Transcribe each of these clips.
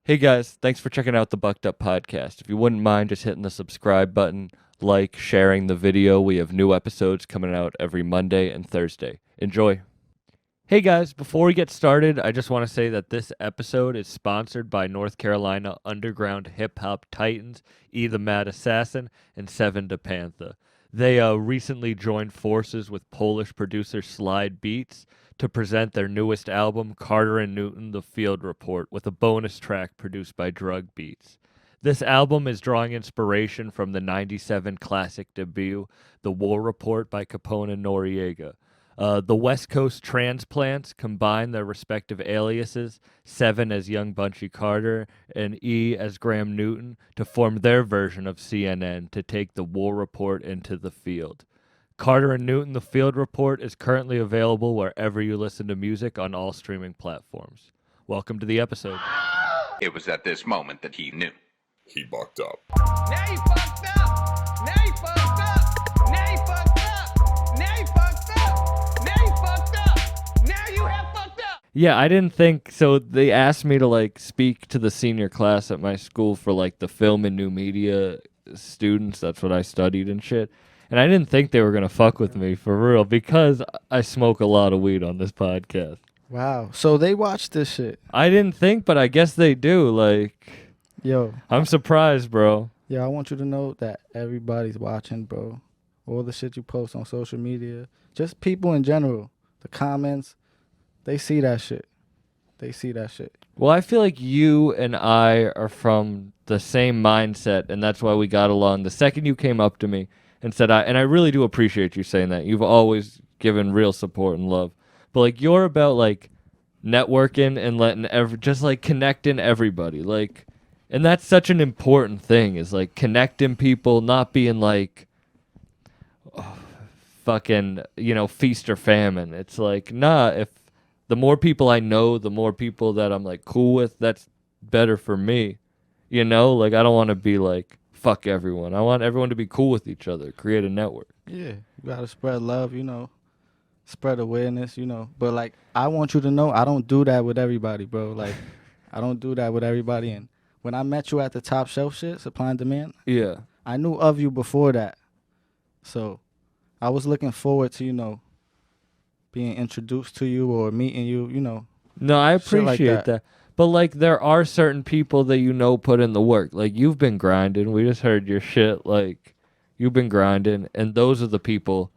Hey guys, thanks for checking out the Bucked Up Podcast. If you wouldn't mind just hitting the subscribe button, like, sharing the video, we have new episodes coming out every Monday and Thursday. Enjoy. Hey guys, before we get started, I just want to say that this episode is sponsored by North Carolina underground hip hop titans E the Mad Assassin and Seven to Panther. They recently joined forces with Polish producer Slide Beats to present their newest album, Carter and Newton: The Field Report, with a bonus track produced by Drug Beats. This album is drawing inspiration from the '97 classic debut, The War Report by Capone and Noriega. The West Coast transplants combine their respective aliases, Seven as Young Bunchy Carter and E as Graham Newton, to form their version of CNN to take the War Report into the field. Carter and Newton, The Field Report, is currently available wherever you listen to music on all streaming platforms. Welcome to the episode. It was at this moment that he knew. He bucked up. Now you fucked up. Now you fucked up. Now you fucked up. Now you fucked up. Now you fucked up. Now you have fucked up. Yeah, I didn't think so. They asked me to speak to the senior class at my school for the film and new media students. That's what I studied and shit. And I didn't think they were gonna fuck with me for real because I smoke a lot of weed on this podcast. Wow. So they watch this shit. I didn't think, but I guess they do. Yo, I'm surprised, bro. I want you to know that everybody's watching, bro. All the shit you post on social media, just people in general, the comments, they see that shit. They see that shit. Well, I feel like you and I are from the same mindset, and that's why we got along. The second you came up to me and said, and I really do appreciate you saying that. You've always given real support and love. But you're about networking and letting connecting everybody. And that's such an important thing is connecting people, not being fucking, feast or famine. It's nah, if the more people I know, the more people that I'm cool with, that's better for me. I don't want to be fuck everyone. I want everyone to be cool with each other, create a network. Yeah, you gotta spread love, spread awareness, But I want you to know I don't do that with everybody, bro. I don't do that with everybody. And when I met you at the Top Shelf shit, Supply and Demand, Yeah. I knew of you before that. So I was looking forward to, being introduced to you or meeting you, No, I shit like appreciate that. But there are certain people that put in the work. You've been grinding. We just heard your shit. You've been grinding, and those are the people.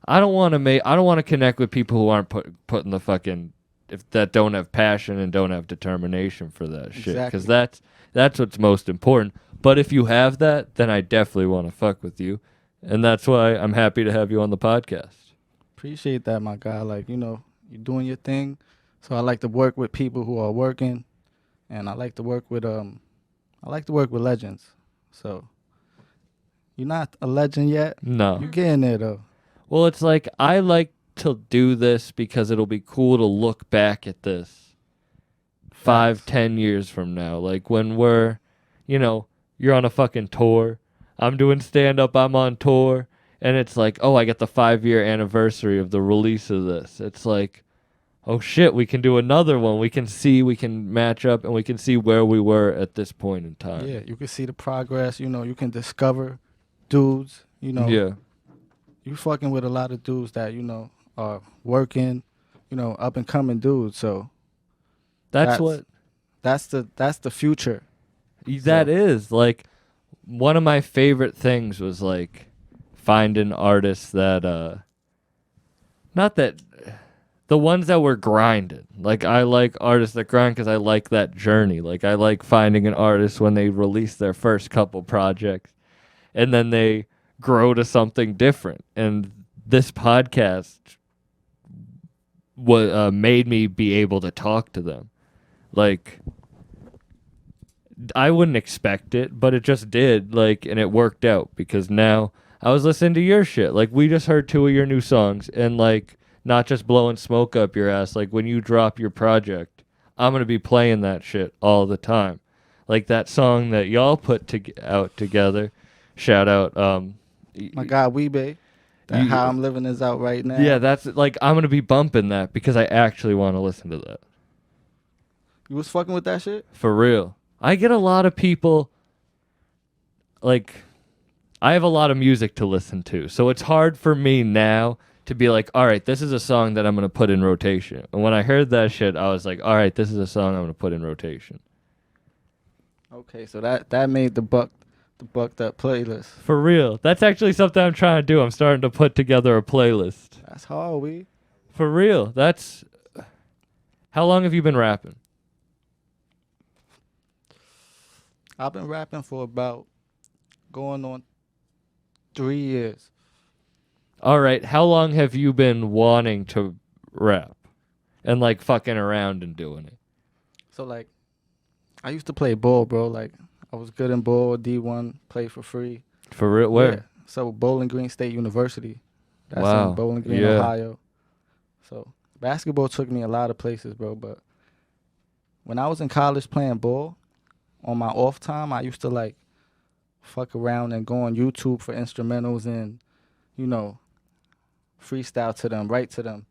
I don't want to connect with people who aren't putting the fucking that don't have passion and don't have determination for that shit. Because that's what's most important. But if you have that, then I definitely want to fuck with you, and that's why I'm happy to have you on the podcast. Appreciate that, my guy. You're doing your thing. So I like to work with people who are working, and I like to work with legends. So you're not a legend yet. No. You're getting there though. Well, it's I like to do this because it'll be cool to look back at this 5-10 years from now. When we're, you're on a fucking tour. I'm doing stand-up, I'm on tour. And it's I get the 5-year anniversary of the release of this. It's oh shit, we can do another one. We can match up, and we can see where we were at this point in time. Yeah, you can see the progress. You can discover dudes. Yeah. You fucking with a lot of dudes that are working. Up and coming dudes. So That's the future. That is one of my favorite things was finding artists that not that. The ones that were grinding. I like artists that grind because I like that journey. I like finding an artist when they release their first couple projects and then they grow to something different. And this podcast made me be able to talk to them. I wouldn't expect it, but it just did. And it worked out because now I was listening to your shit. We just heard 2 of your new songs and not just blowing smoke up your ass. When you drop your project, I'm going to be playing that shit all the time. That song that y'all put out together. Shout out. My guy, Weebay. How I'm Living is out right now. Yeah, that's I'm going to be bumping that because I actually want to listen to that. You was fucking with that shit? For real. I get a lot of people, like, I have a lot of music to listen to, so it's hard for me now to be like, all right, this is a song that I'm going to put in rotation. And when I heard that shit, I was like, all right, this is a song I'm going to put in rotation. Okay, so that made the bucked up playlist. For real. That's actually something I'm trying to do. I'm starting to put together a playlist. That's hard, we. For real. That's... How long have you been rapping? I've been rapping for about going on 3 years. All right. How long have you been wanting to rap? And like fucking around and doing it? So like, I used to play ball, bro. Like, I was good in ball, D1, played for free. For real? Where? Yeah. So Bowling Green State University. That's Wow. in Bowling Green, Yeah. Ohio. So basketball took me a lot of places, bro. But when I was in college playing ball, on my off time, I used to like fuck around and go on YouTube for instrumentals and, you know, freestyle to them, write to them.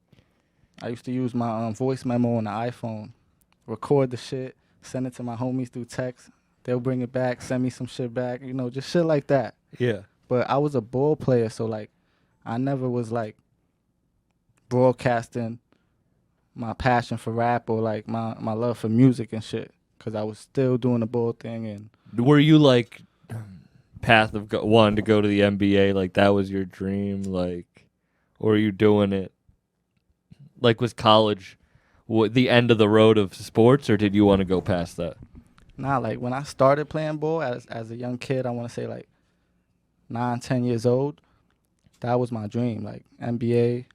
I used to use my voice memo on the iPhone, record the shit, send it to my homies through text. They'll bring it back, send me some shit back, you know, just shit like that. Yeah. But I was a ball player, so like I never was like broadcasting my passion for rap or like my love for music and shit, because I was still doing the ball thing. And Were you like path of wanting to go to the NBA? Like that was your dream? Like, or were you doing it? Like, was college the end of the road of sports, or did you want to go past that? nah, like when I started playing ball as a young kid, I want to say like 9, 10 years old, that was my dream. Like NBA,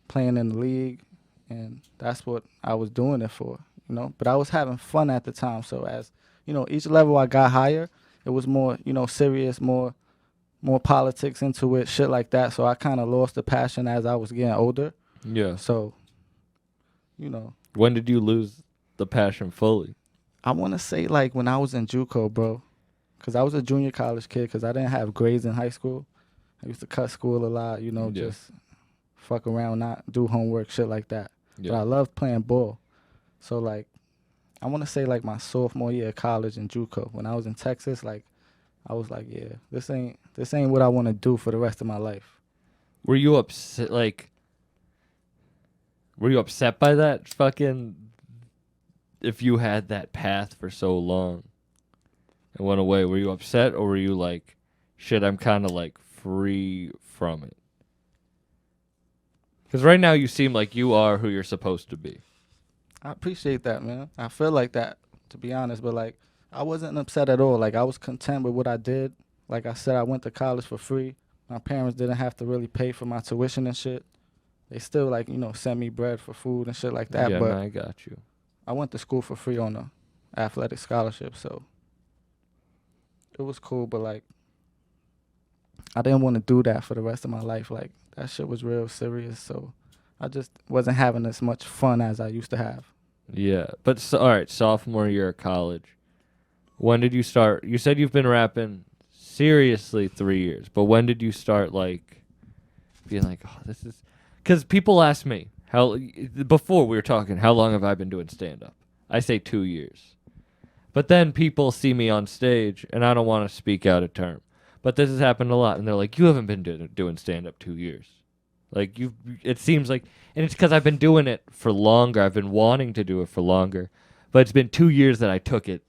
playing in the league, and that's what I was doing it for, you know. But I was having fun at the time. So as you know, each level I got higher, it was more, you know, serious, more politics into it, shit like that. So I kind of lost the passion as I was getting older. Yeah. So, you know, When did you lose the passion fully? I want to say like when I was in JUCO, bro, because I was a junior college kid because I didn't have grades in high school. I used to cut school a lot, you know, Yeah. just fuck around, not do homework, shit like that. Yeah. But I loved playing ball. So like, I want to say like my sophomore year of college in JUCO, when I was in Texas, like I was like, yeah, this ain't what I want to do for the rest of my life. Were you upset? Like, were you upset by that fucking? If you had that path for so long, it went away. Were you upset, or were you like, shit? I'm kind of like free from it. Because right now you seem like you are who you're supposed to be. I appreciate that, man. I feel like that, to be honest, but like I wasn't upset at all. Like I was content with what I did. Like I said, I went to college for free. My parents didn't have to really pay for my tuition and shit. They still like, you know, send me bread for food and shit like that. Yeah, but no, I got you. I went to school for free on a athletic scholarship, so it was cool. But like, I didn't want to do that for the rest of my life. Like that shit was real serious, so I just wasn't having as much fun as I used to have. Yeah, but all right, sophomore year of college. When did you start? You said you've been rapping seriously 3 years, but when did you start like being like, oh, this is? Because people ask me how before we were talking, how long have I been doing stand up? I say 2 years, but then people see me on stage, and I don't want to speak out of term, but this has happened a lot, and they're like, you haven't been doing stand up 2 years. Like it seems like, and it's because I've been doing it for longer. I've been wanting to do it for longer, but it's been 2 years that I took it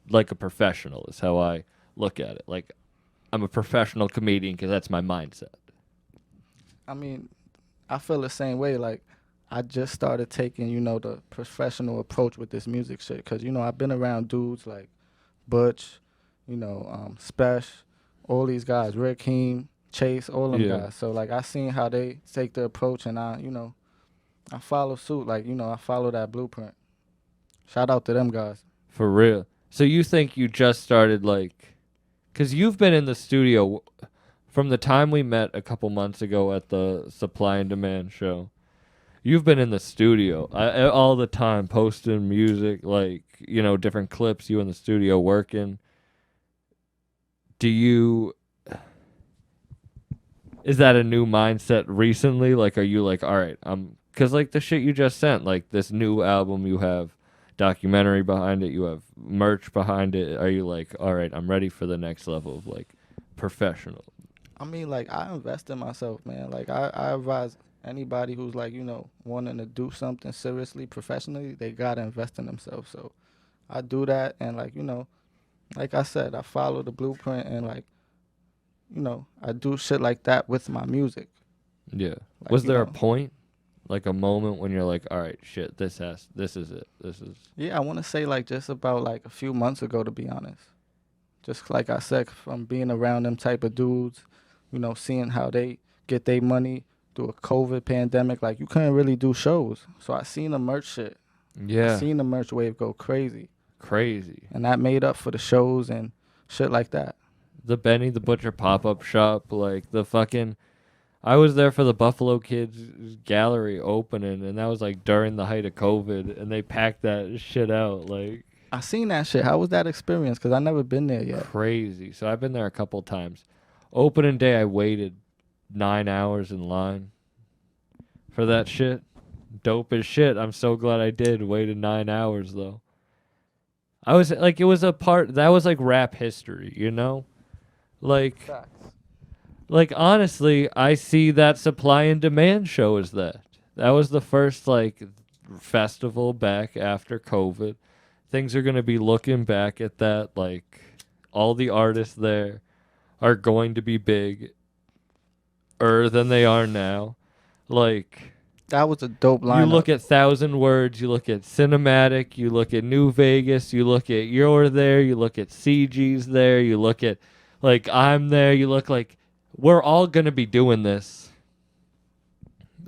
like a professional. Is how I look at it. Like I'm a professional comedian because that's my mindset. I mean, I feel the same way. Like I just started taking, you know, the professional approach with this music shit, because you know I've been around dudes like Butch, you know, Spesh, all these guys, Rakeem, Chase, all them Yeah. guys. So like I seen how they take the approach, and I, you know, I follow suit. Like, you know, I follow that blueprint. Shout out to them guys. For real. So you think you just started like, because you've been in the studio from the time we met a couple months ago at the Supply and Demand show. You've been in the studio all the time, posting music, like, you know, different clips, you in the studio working. Is that a new mindset recently? Like, are you like, all right, because like the shit you just sent, like this new album you have, documentary behind it, you have merch behind it. Are you like, all right, I'm ready for the next level of like professional? I mean, like, I invest in myself, man. Like, I advise anybody who's, like, wanting to do something seriously, professionally, they got to invest in themselves. So I do that. And, like, like I said, I follow the blueprint and, like, I do shit like that with my music. Yeah. Like, Was there a point, like a moment when you're like, all right, shit, this is it. This is. Yeah, I want to say, like, just about, like, a few months ago, to be honest. Just like I said, from being around them type of dudes, seeing how they get their money through a COVID pandemic, like, you couldn't really do shows. So I seen the merch shit. Yeah. I seen the merch wave go crazy. Crazy. And that made up for the shows and shit like that. The Benny the Butcher pop-up shop, like the fucking, I was there for the Buffalo Kids gallery opening, and that was like during the height of COVID, and they packed that shit out like I seen that shit. How was that experience? Because I never been there yet. crazy. So I've been there a couple times. Opening day, I waited 9 hours in line for that shit. Dope as shit. I'm so glad I did. Waited 9 hours though. I was like, it was a part that was like rap history, you know? Like honestly, I see that supply and demand show as that. That was the first like festival back after COVID. Things are going to be looking back at that like all the artists there are going to be bigger than they are now. Like That was a dope lineup. you look at Thousand Words, you look at Cinematic, you look at New Vegas, you look at You're There, you look at CG's there, you look at like I'm there, you look like we're all going to be doing this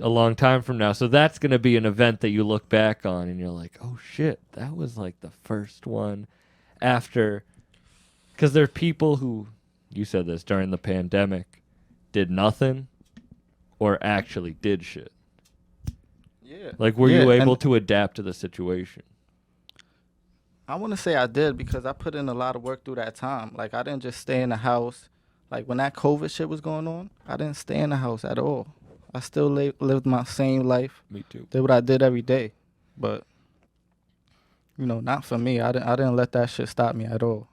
a long time from now. So that's going to be an event that you look back on and you're like, oh shit, that was like the first one after. Because there are people who, you said this, during the pandemic, did nothing or actually did shit. Yeah. Like, were you able to adapt to the situation? I want to say I did because I put in a lot of work through that time. Like, I didn't just stay in the house. Like, when that COVID shit was going on, I didn't stay in the house at all. I still lived my same life. Me too. Did what I did every day. But, not for me. I didn't let that shit stop me at all.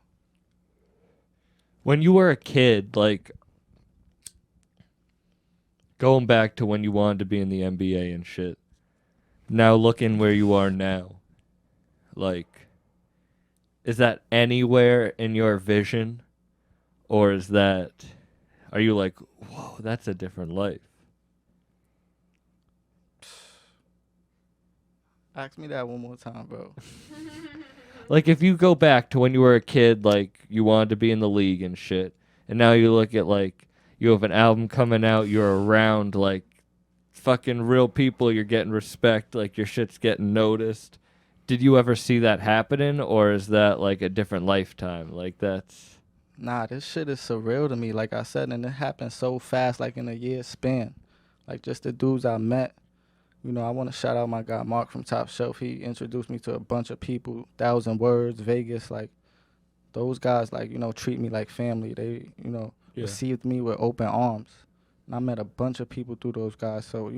When you were a kid, like, going back to when you wanted to be in the NBA and shit, now looking where you are now, like, is that anywhere in your vision? Or are you like, whoa, that's a different life? Ask me that one more time, bro. Like, if you go back to when you were a kid, like, you wanted to be in the league and shit, and now you look at, like, you have an album coming out, you're around, like, fucking real people, you're getting respect, like, your shit's getting noticed. Did you ever see that happening, or is that, like, a different lifetime? Like, that's... Nah, this shit is surreal to me, like I said, and it happened so fast, like in a year span. Like, just the dudes I met. I want to shout out my guy Mark from Top Shelf. He introduced me to a bunch of people, Thousand Words, Vegas. Like, those guys, like, treat me like family. They, received me with open arms. And I met a bunch of people through those guys. So,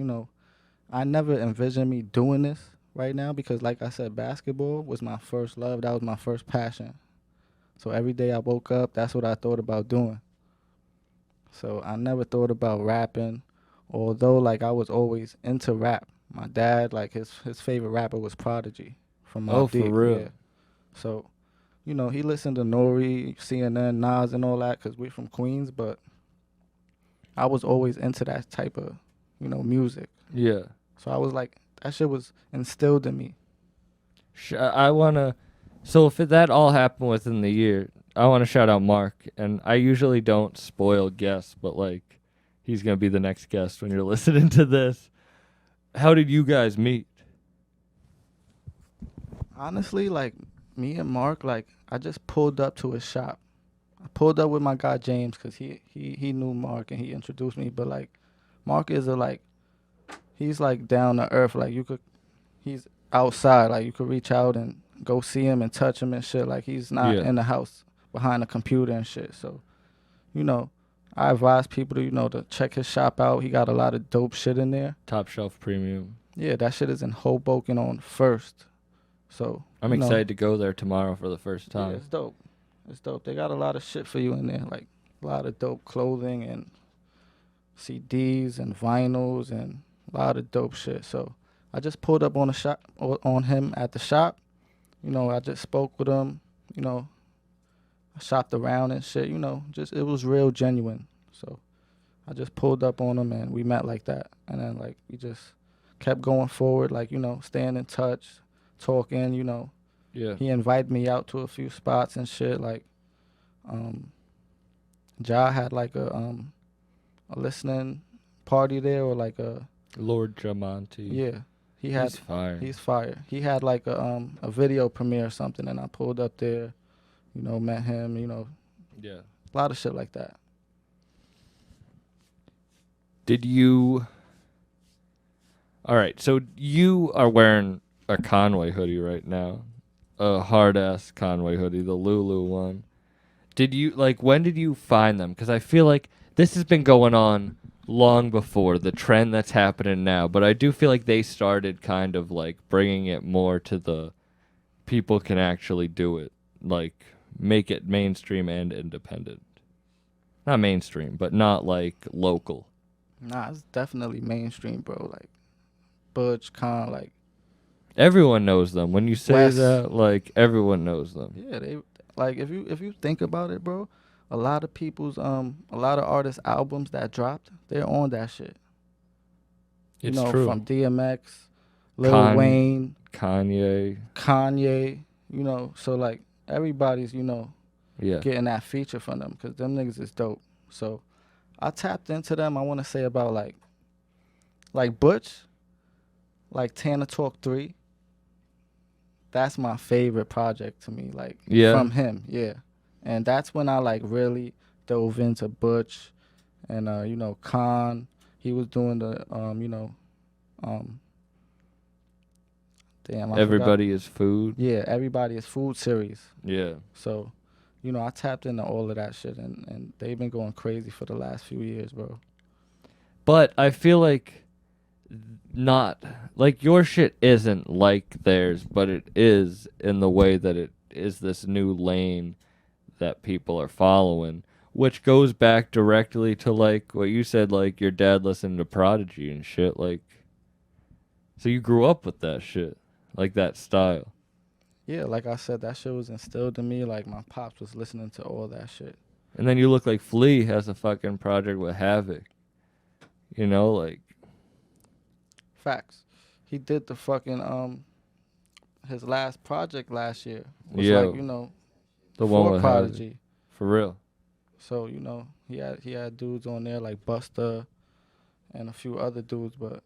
I never envisioned me doing this right now because, like I said, basketball was my first love. That was my first passion. So every day I woke up, that's what I thought about doing. So I never thought about rapping, although, like, I was always into rap. My dad, like, his favorite rapper was Prodigy from Oh, for real? Yeah. So, he listened to Nori, CNN, Nas, and all that because we're from Queens, but I was always into that type of, music. Yeah. So I was like, that shit was instilled in me. I want to... So if that all happened within the year, I want to shout out Mark. And I usually don't spoil guests, but, like, he's going to be the next guest when you're listening to this. How did you guys meet? Honestly, like, me and Mark, like, I just pulled up to his shop. I pulled up with my guy James because he knew Mark and he introduced me. But, like, Mark is he's, like, down to earth. Like, he's outside. Like, you could reach out and go see him and touch him and shit. Like, he's not in the house behind a computer and shit. So, I advise people to, to check his shop out. He got a lot of dope shit in there. Top Shelf Premium. Yeah, that shit is in Hoboken on 1st. So I'm you know, excited to go there tomorrow for the first yeah, time. it's dope. It's dope. They got a lot of shit for you in there, like a lot of dope clothing and CDs and vinyls and a lot of dope shit. So I just pulled up on the shop on him at the shop. You know, I just spoke with him. You know, I shopped around and shit. You know, just it was real genuine. So I just pulled up on him and we met like that. And then like we just kept going forward, like, you know, staying in touch, talking, you know. Yeah. He invited me out to a few spots and shit. Like, Ja had like a listening party there, or like a Lord Jamonti. yeah. He had He's fire. he's fire. He had like a video premiere or something, and I pulled up there, you know, met him, you know, Yeah. a lot of shit like that. Did you... All right, so you are wearing a Conway hoodie right now. A hard-ass Conway hoodie, the Lulu one. Did you, like, when did you find them? Because I feel like this has been going on long before the trend that's happening now, but I do feel like they started kind of, like, bringing it more to the people can actually do it. Like, make it mainstream and independent. Not mainstream, but not, like, local. Nah, it's definitely mainstream, bro. Like Butch, Con, like Everyone knows them. When you say Wes. that, like, everyone knows them. yeah, they like if you think about it, bro, a lot of people's a lot of artists' albums that dropped, they're on that shit. You It's know, true. from DMX, Lil Con- Wayne, Kanye. Kanye, you know, so like everybody's, you know, Yeah. getting that feature from them because them niggas is dope. So I tapped into them. I want to say about like Butch, like Tana Talk 3. That's my favorite project to me, like Yeah. from him, yeah. And that's when I like really dove into Butch and you know, Khan. He was doing the you know, damn, I Everybody is food. forgot. Yeah, Everybody is Food series. Yeah. So, you know, I tapped into all of that shit and they've been going crazy for the last few years, bro. But I feel like not like your shit isn't like theirs, but it is in the way that it is this new lane that people are following, which goes back directly to like what you said, like your dad listened to Prodigy and shit. Like, so you grew up with that shit, like that style. Yeah, like I said, that shit was instilled in me. Like my pops was listening to all that shit. And then you look like Flea has a fucking project with Havoc. You know, like, Facts. He did the fucking his last project last year was Yeah. like, you know, the one for with Havoc. Prodigy. For real. So, you know, he had dudes on there like Busta and a few other dudes, but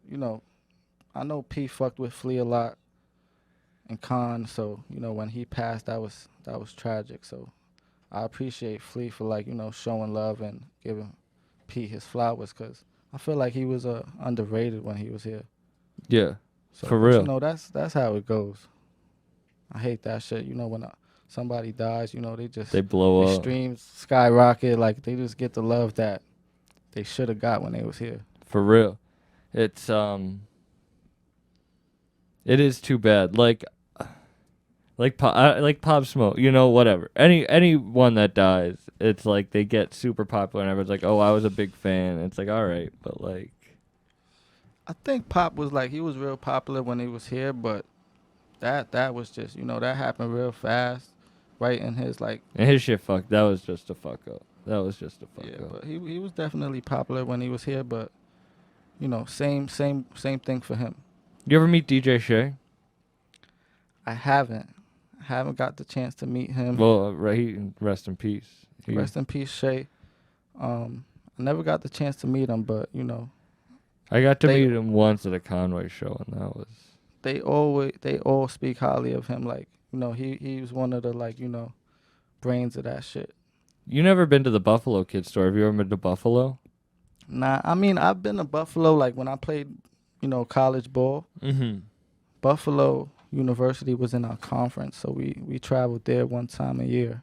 you know, I know P fucked with Flea a lot and Khan, so, you know, when he passed that was tragic. So I appreciate Flea for like, you know, showing love and giving P his flowers because I feel like he was underrated when he was here. Yeah. So, For but, real. you know, that's how it goes. I hate that shit. You know, when somebody dies, you know, they blow their up. streams skyrocket. Like they just get the love that they should have got when they was here. For real. It's it is too bad. Like Pop Smoke, you know, whatever. Anyone that dies, it's like they get super popular and everyone's like, "Oh, I was a big fan." It's like, "All right, but like I think Pop was like he was real popular when he was here, but that was just, you know, that happened real fast, right in his like. and his shit fucked. That was just a fuck up. That was just a fuck Yeah, up." but he was definitely popular when he was here, but you know, same thing for him. You ever meet DJ Shay? I haven't got the chance to meet him. Well, rest in peace. Rest in peace, Shay. I never got the chance to meet him, but you know, I got to they- meet him once at a Conway show, and that was they all speak highly of him. Like, you know, he was one of the, like, you know, brains of that shit. You never been to the Buffalo Kid store? Have you ever been to Buffalo? Nah, I mean, I've been to Buffalo like when I played, you know, college ball. Mm-hmm. Buffalo University was in our conference, so we traveled there one time a year.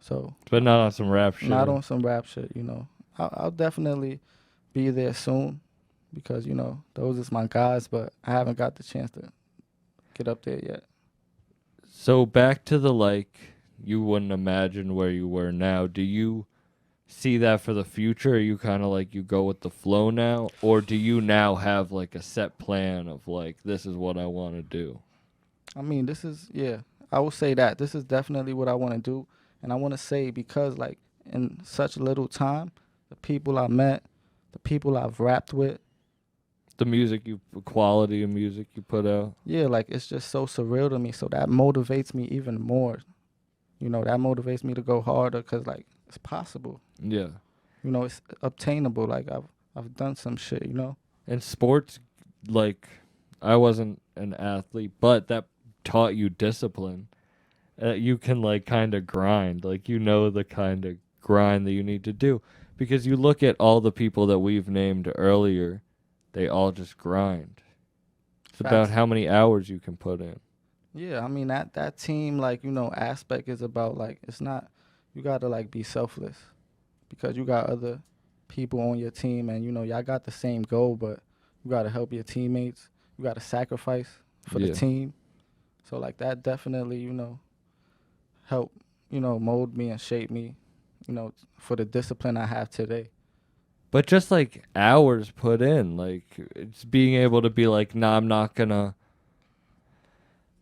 So But not on some rap shit. not on some rap shit, you know. I'll definitely be there soon because, you know, those is my guys, but I haven't got the chance to get up there yet. So back to the like, you wouldn't imagine where you were now. Do you see that for the future? Are you kind of like you go with the flow now, or do you now have like a set plan of like this is what I want to do? I mean, this is, yeah, I will say that this is definitely what I want to do. And I want to say, because like in such little time, the people I met, the people I've rapped with, The quality of music you put out. yeah, like it's just so surreal to me. So that motivates me even more. You know, that motivates me to go harder, because like it's possible. Yeah. You know, it's obtainable. Like I've done some shit, you know? And sports, like, I wasn't an athlete, but that taught you discipline. You can like kind of grind, like you know the kind of grind that you need to do, because you look at all the people that we've named earlier, they all just grind. It's about how many hours you can put in. Yeah, I mean that team, like, you know, aspect is about like, it's not, you gotta like be selfless, because you got other people on your team, and you know y'all got the same goal, but you gotta help your teammates. You gotta sacrifice for the team. So like that definitely, you know, help, you know, mold me and shape me, you know, for the discipline I have today. But just like hours put in, like it's being able to be like, nah, I'm not gonna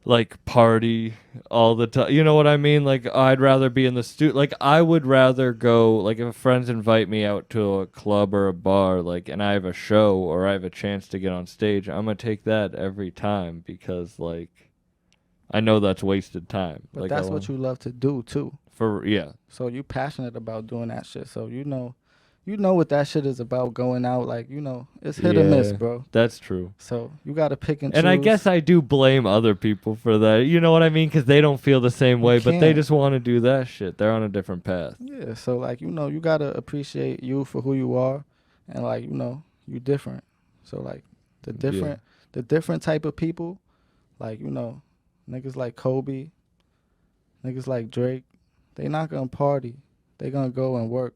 like party all the time. You know what I mean? Like I'd rather be in the studio. Like I would rather go, like if friends invite me out to a club or a bar, like, and I have a show or I have a chance to get on stage, I'm gonna take that every time, because like I know that's wasted time. But like that's what you love to do too. Yeah. So you passionate about doing that shit. So you know what that shit is about, going out, like, you know, it's hit or miss, bro. That's true. So you got to pick and choose. And I guess I do blame other people for that. You know what I mean? Because they don't feel the same way, but they just want to do that shit. They're on a different path. Yeah, so like, you know, you got to appreciate you for who you are, and like, you know, you different. So like the different type of people, like, you know, niggas like Kobe, niggas like Drake, they not going to party. They going to go and work.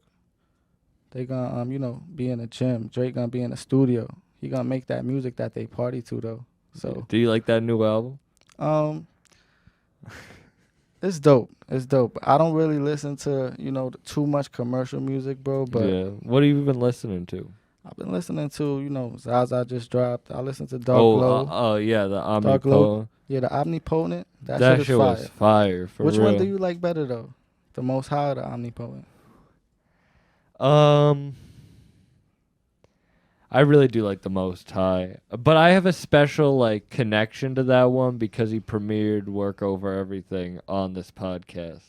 They gonna you know, be in the gym. Drake gonna be in the studio. He gonna make that music that they party to though. So do you like that new album? It's dope. It's dope. I don't really listen to, you know, too much commercial music, bro. But yeah, what have you been listening to? I've been listening to, you know, Zaza just dropped. I listened to Dark Glow. Yeah, the Dark Glow. Omnipotent. Yeah, the Omnipotent. That shit is was fire. For Which real. one do you like better though? The Most High or the Omnipotent? I really do like the Most High, but I have a special like connection to that one because he premiered Work Over Everything on this podcast.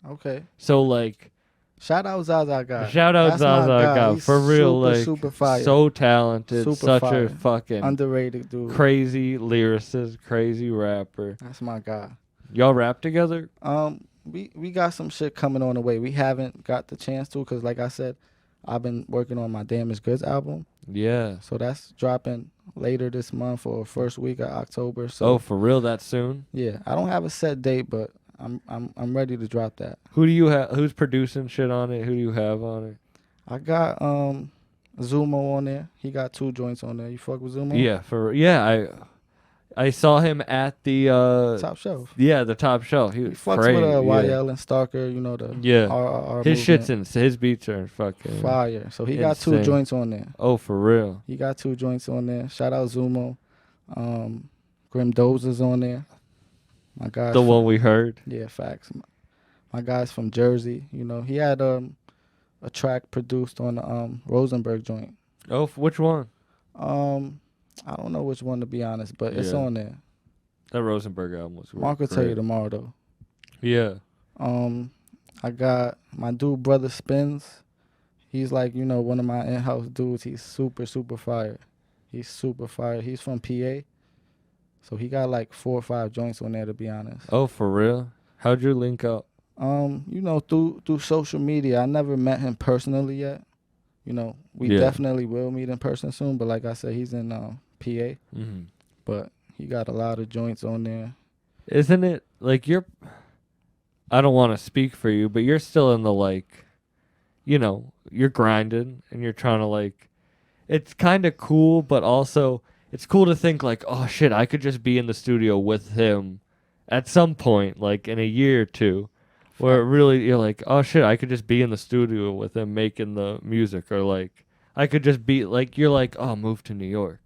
Okay. So like, shout out Zaza God. Shout out Zaza God, for real, like super fire. So talented, Super such fire. a fucking Underrated dude. crazy lyricist, crazy rapper. That's my guy. Y'all rap together? We got some shit coming on the way. We haven't got the chance to, because like I said, I've been working on my Damaged Goods album. Yeah. So that's dropping later this month or first week of October. So for real, that soon? Yeah, I don't have a set date, but I'm ready to drop that. Who do you have? Who's producing shit on it? Who do you have on it? I got Zumo on there. He got 2 joints on there. You fuck with Zumo? Yeah, I saw him at the Top Shelf. Yeah, the Top Shelf. He fucks crazy, with YL and Stalker, you know, the RRR his movement. his beats are fucking fire. So he insane. got 2 joints on there. Oh, for real. He got 2 joints on there. Shout out Zumo. Grim Dozer's on there. My guy. The one we heard. Yeah, facts. My guy's from Jersey. You know, he had a track produced on the Rosenberg joint. Oh, which one? I don't know which one, to be honest, but it's on there. That Rosenberg album was Mark will tell you tomorrow though. Yeah. I got my dude Brother Spins. He's like, you know, one of my in-house dudes. He's super, super fire. He's super fire. He's from PA. So he got like 4 or 5 joints on there, to be honest. Oh, for real? How'd you link up? You know, through social media. I never met him personally yet. You know, we definitely will meet in person soon. But like I said, he's in PA. Mm-hmm. But he got a lot of joints on there. Isn't it like I don't want to speak for you, but you're still in the like, you know, you're grinding and you're trying to like, it's kind of cool, but also it's cool to think like, oh shit, I could just be in the studio with him at some point, like in a year or two, where it really you're like, oh shit, I could just be in the studio with him making the music, or like I could just be like, you're like, oh, move to New York.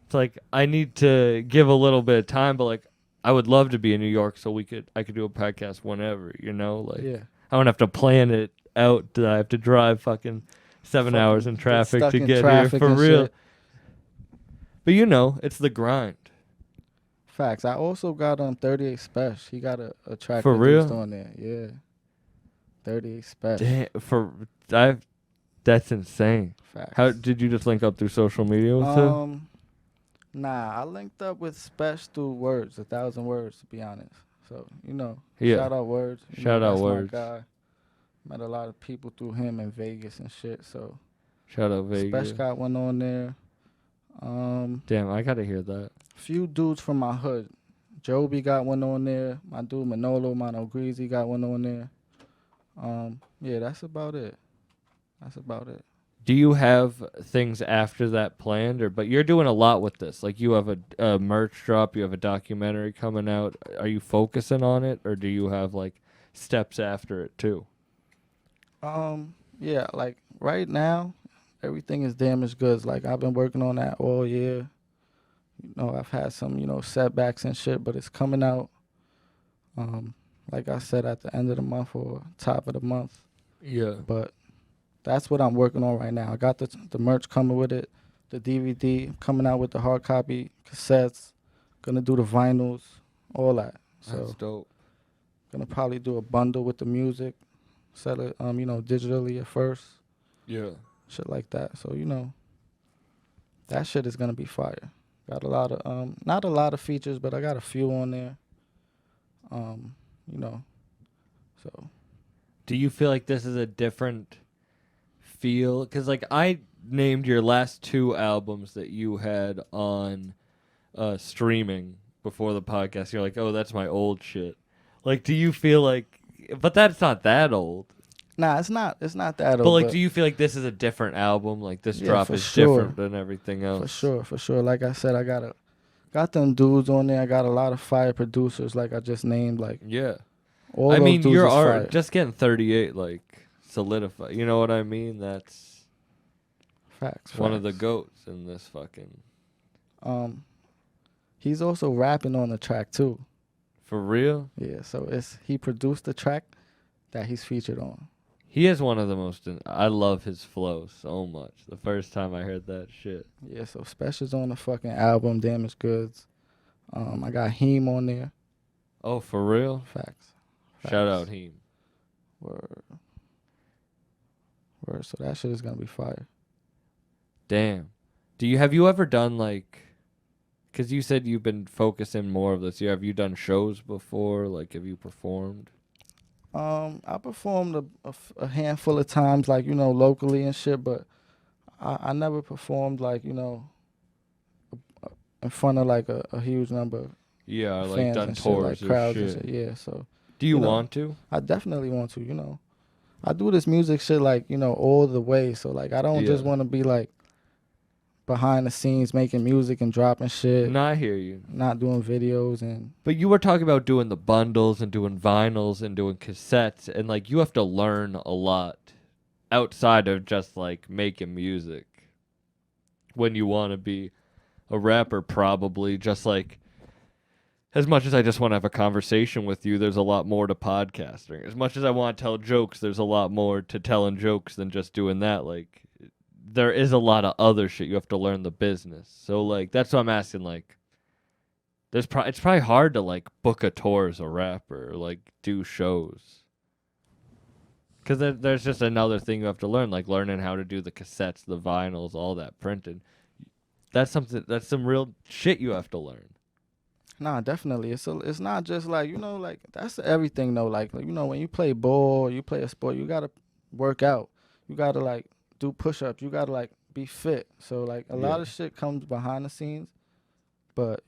It's like I need to give a little bit of time, but like I would love to be in New York so I could do a podcast whenever, you know, like Yeah. I don't have to plan it out. That I have to drive fucking 7 Fucking hours in get traffic stuck to in get here traffic for and real. shit. But you know, it's the grind. Facts. I also got 38 Special. He got a track For produced real? on there. Yeah. 38 Special. Damn, that's insane. Facts. How did you just link up through social media with him? Nah, I linked up with Special through Words, 1,000 Words, to be honest. So, you know, Yeah. shout out Words. Shout out that's Words. My guy. Met a lot of people through him in Vegas and shit. So, Shout out Vegas. Special got one on there. Damn, I gotta hear that. Few dudes from my hood. Joby got one on there. My dude Manolo, Mono Greasy got one on there. Yeah, that's about it. Do you have things after that planned, but you're doing a lot with this? Like you have a merch drop, you have a documentary coming out. Are you focusing on it, or do you have like steps after it too? Yeah, like right now, everything is damaged goods. Like I've been working on that all year. You know, I've had some, setbacks and shit, but it's coming out. Like I said, at the end of the month or top of the month. Yeah. But that's what I'm working on right now. I got the merch coming with it, the DVD coming out with the hard copy cassettes. Gonna do the vinyls, all that. So That's dope. gonna probably do a bundle with the music, sell it, digitally at first, Yeah. shit like that. So that shit is gonna be fire. Got a lot of not a lot of features, but I got a few on there. So. Do you feel like this is a different feel? Because like I named your last 2 albums that you had on streaming before the podcast. You're like, oh, that's my old shit. Like, do you feel like? But that's not that old. Nah, it's not that old. But like, do you feel like this is a different album? Like this drop is sure. different than everything else. For sure. Like I said, I got them dudes on there. I got a lot of fire producers, like I just named. Like Yeah. all I those mean, dudes your is art fire. just getting 38 like solidify. You know what I mean? That's Facts. one of the goats in this fucking. He's also rapping on the track too. For real? Yeah, so he produced the track that he's featured on. He is one of the most. I love his flow so much. The first time I heard that shit. Yeah, so Special's on the fucking album, Damaged Goods. I got Heem on there. Oh, for real? Facts. Shout out Heem. Word. So that shit is gonna be fire. Damn. Have you ever done like? Because you said you've been focusing more of this year. Have you done shows before? Like, have you performed? I performed a handful of times, like, locally and shit, but I never performed, like, in front of, like, a huge number of Yeah, or like fans done and shit, tours like or crowds shit. and shit. Yeah, so Do you you know, want to? I definitely want to, I do this music shit, like, all the way, so, like, I don't just Yeah. want to be, like, behind the scenes making music and dropping shit, No, I hear you. not doing videos and... But you were talking about doing the bundles and doing vinyls and doing cassettes, and like you have to learn a lot outside of just like making music when you want to be a rapper. Probably just like as much as I just want to have a conversation with you, there's a lot more to podcasting. As much as I want to tell jokes, there's a lot more to telling jokes than just doing that. Like there is a lot of other shit you have to learn the business. So like that's what I'm asking. Like it's probably hard to like book a tour as a rapper, or, like do shows, because there's just another thing you have to learn, like learning how to do the cassettes, the vinyls, all that printing. That's some real shit you have to learn. Nah, definitely. It's not just like, like that's everything though. Like, when you play ball, you play a sport, you gotta work out. You gotta like do push-ups. You gotta like be fit. So like a lot of shit comes behind the scenes, but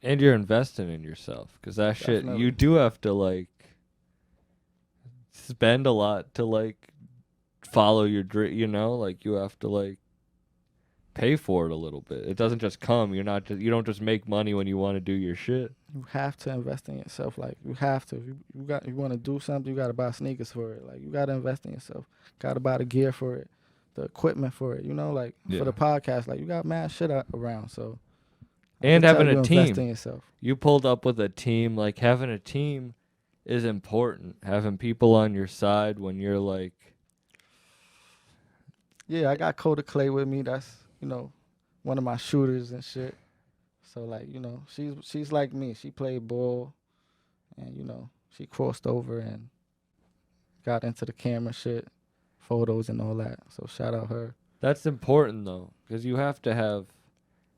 And you're investing in yourself, because that shit Definitely. you do have to like spend a lot to like follow your dream. Like you have to like pay for it a little bit. It doesn't just come. You don't just make money when you want to do your shit. You have to invest in yourself. Like, you have to. If you want to do something, you got to buy sneakers for it. Like, you got to invest in yourself. Got to buy the gear for it, the equipment for it. You know, like, for the podcast, like, you got mad shit around. So, and having a invest in team. yourself. You pulled up with a team. Like, having a team is important. Having people on your side when you're like... Yeah, I got Coda Clay with me. That's, one of my shooters and shit. So, like, she's like me. She played ball, and, she crossed over and got into the camera shit, photos and all that. So, shout out her. That's important, though, because you have to have...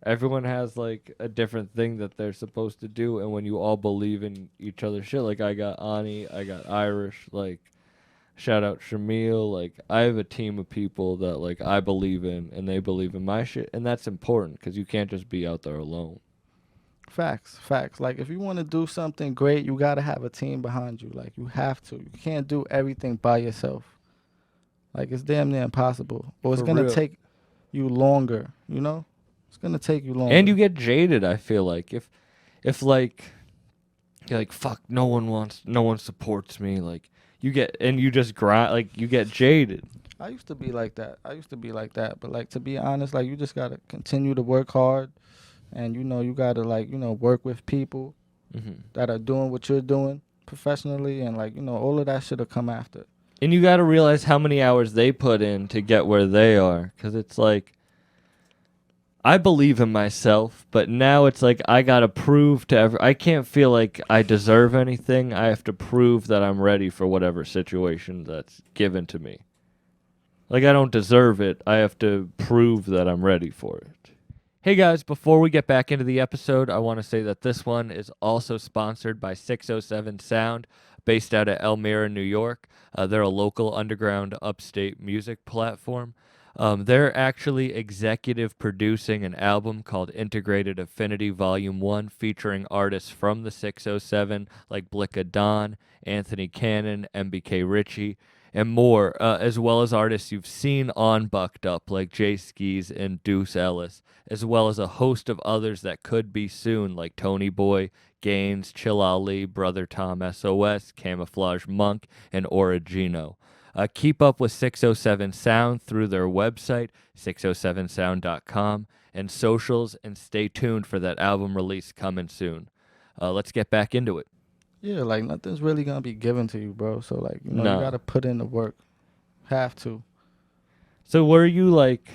Everyone has, like, a different thing that they're supposed to do, and when you all believe in each other's shit, like, I got Ani, I got Irish, like, shout out Shamil, like, I have a team of people that, like, I believe in, and they believe in my shit, and that's important, because you can't just be out there alone. Facts. Like, if you want to do something great, you got to have a team behind you. Like, you have to. You can't do everything by yourself. Like, it's damn near impossible. Or it's going to take you longer, It's going to take you longer. And you get jaded, I feel like. If like, you're like, fuck, no one supports me, like, you just grind, like, you get jaded. I used to be like that. But, like, to be honest, like, you just got to continue to work hard. And, you got to, like, work with people that are doing what you're doing professionally. And, like, all of that shit will come after. And you got to realize how many hours they put in to get where they are. Because it's like, I believe in myself, but now it's like I got to prove to I can't feel like I deserve anything. I have to prove that I'm ready for whatever situation that's given to me. Like, I don't deserve it. I have to prove that I'm ready for it. Hey guys, before we get back into the episode, I want to say that this one is also sponsored by 607 Sound, based out of Elmira, New York. They're a local underground upstate music platform. They're actually executive producing an album called Integrated Affinity Volume 1, featuring artists from the 607 like Blicka Don, Anthony Cannon, MBK Ritchie, and more, as well as artists you've seen on Bucked Up like Jay Skis and Deuce Ellis, as well as a host of others that could be soon like Tony Boy, Gaines, Chill Ali, Brother Tom SOS, Camouflage Monk, and Origino. Keep up with 607 Sound through their website, 607sound.com, and socials, and stay tuned for that album release coming soon. Let's get back into it. Yeah, like, nothing's really going to be given to you, bro. So, like, you got to put in the work. Have to. So were you, like...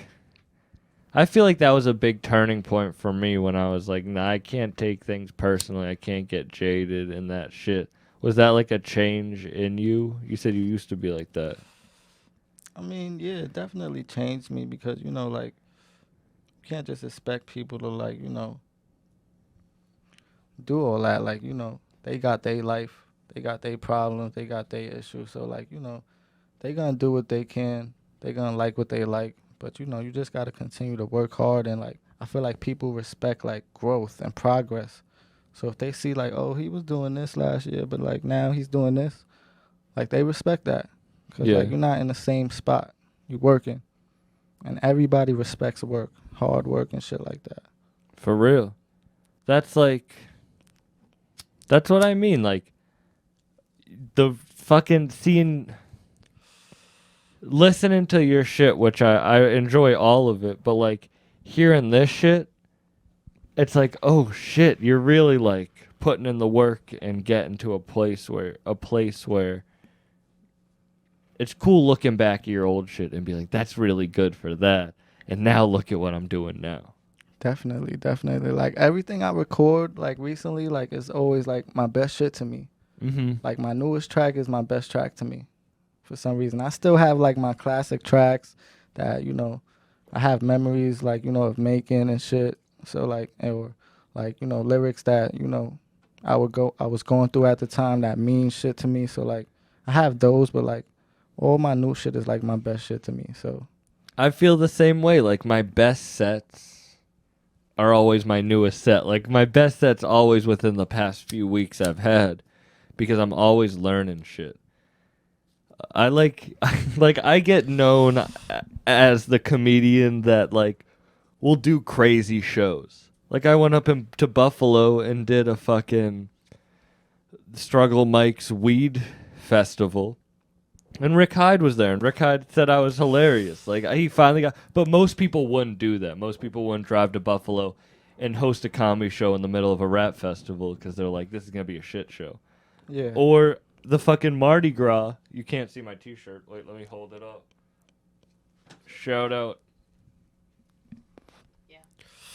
I feel like that was a big turning point for me when I was like, nah, I can't take things personally. I can't get jaded and that shit. Was that, like, a change in you? You said you used to be like that. I mean, yeah, it definitely changed me because, like, you can't just expect people to, like, do all that. Like, they got their life, they got their problems, they got their issues. So, like, they gonna do what they can. They gonna like what they like. But, you just got to continue to work hard. And, like, I feel like people respect, like, growth and progress. So if they see, like, oh, he was doing this last year, but, like, now he's doing this, like, they respect that. Because, like, you're not in the same spot. You're working. And everybody respects work, hard work and shit like that. For real. That's, like... That's what I mean. Like, the fucking seeing... Listening to your shit, which I enjoy all of it, but, like, hearing this shit, it's like, oh shit, you're really, like, putting in the work and getting to a place where it's cool looking back at your old shit and be like, that's really good for that. And now look at what I'm doing now. Definitely. Like, everything I record, like, recently, like, is always, like, my best shit to me. Like, my newest track is my best track to me. For some reason, I still have, like, my classic tracks that, I have memories, like, of making and shit. So, like, or, like, lyrics that, I was going through at the time that mean shit to me. So, like, I have those, but, like, all my new shit is, like, my best shit to me. So I feel the same way. Like, my best sets are always my newest set. Like, my best set's always within the past few weeks I've had, because I'm always learning shit. I like I get known as the comedian that, like, we'll do crazy shows. Like I went up to Buffalo and did a fucking Struggle Mike's weed festival. And Rick Hyde was there, and Rick Hyde said I was hilarious. Like he finally got, but most people wouldn't do that. Most people wouldn't drive to Buffalo and host a comedy show in the middle of a rap festival because they're like, this is gonna be a shit show. Yeah. Or the fucking Mardi Gras. You can't see my T-shirt. Wait, let me hold it up. Shout out. Yeah.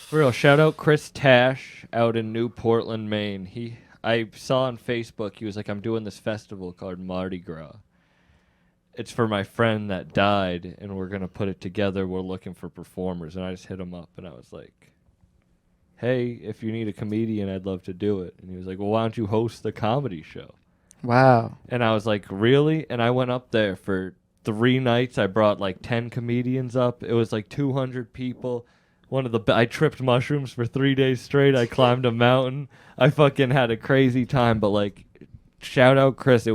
For real, shout out Chris Tash out in New Portland, Maine. I saw on Facebook, he was like, I'm doing this festival called Mardi Gras. It's for my friend that died, and we're going to put it together. We're looking for performers. And I just hit him up, and I was like, hey, if you need a comedian, I'd love to do it. And he was like, well, why don't you host the comedy show? Wow. And I was like, really? And I went up there for 3 nights. I brought like 10 comedians up. It was like 200 people. I tripped mushrooms for 3 days straight. I climbed a mountain. I fucking had a crazy time. But like, shout out Chris.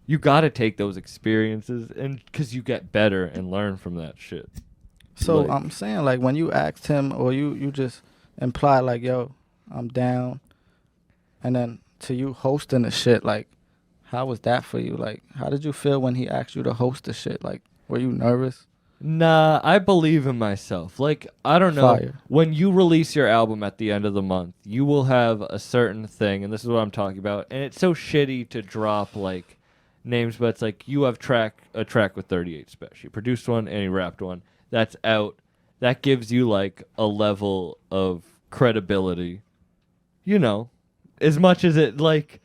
You got to take those experiences, and because you get better and learn from that shit. So Like- I'm saying, like, when you asked him, or you just implied, like, yo, I'm down, and then to you hosting the shit, like, how was that for you? Like, how did you feel when he asked you to host the shit? Like, were you nervous? Nah, I believe in myself. Like, I don't know. Fire. When you release your album at the end of the month, you will have a certain thing, and this is what I'm talking about. And it's so shitty to drop, like, names, but it's like you have a track with 38 Special. You produced one and you rapped one. That's out. That gives you, like, a level of credibility. You know, as much as it, like,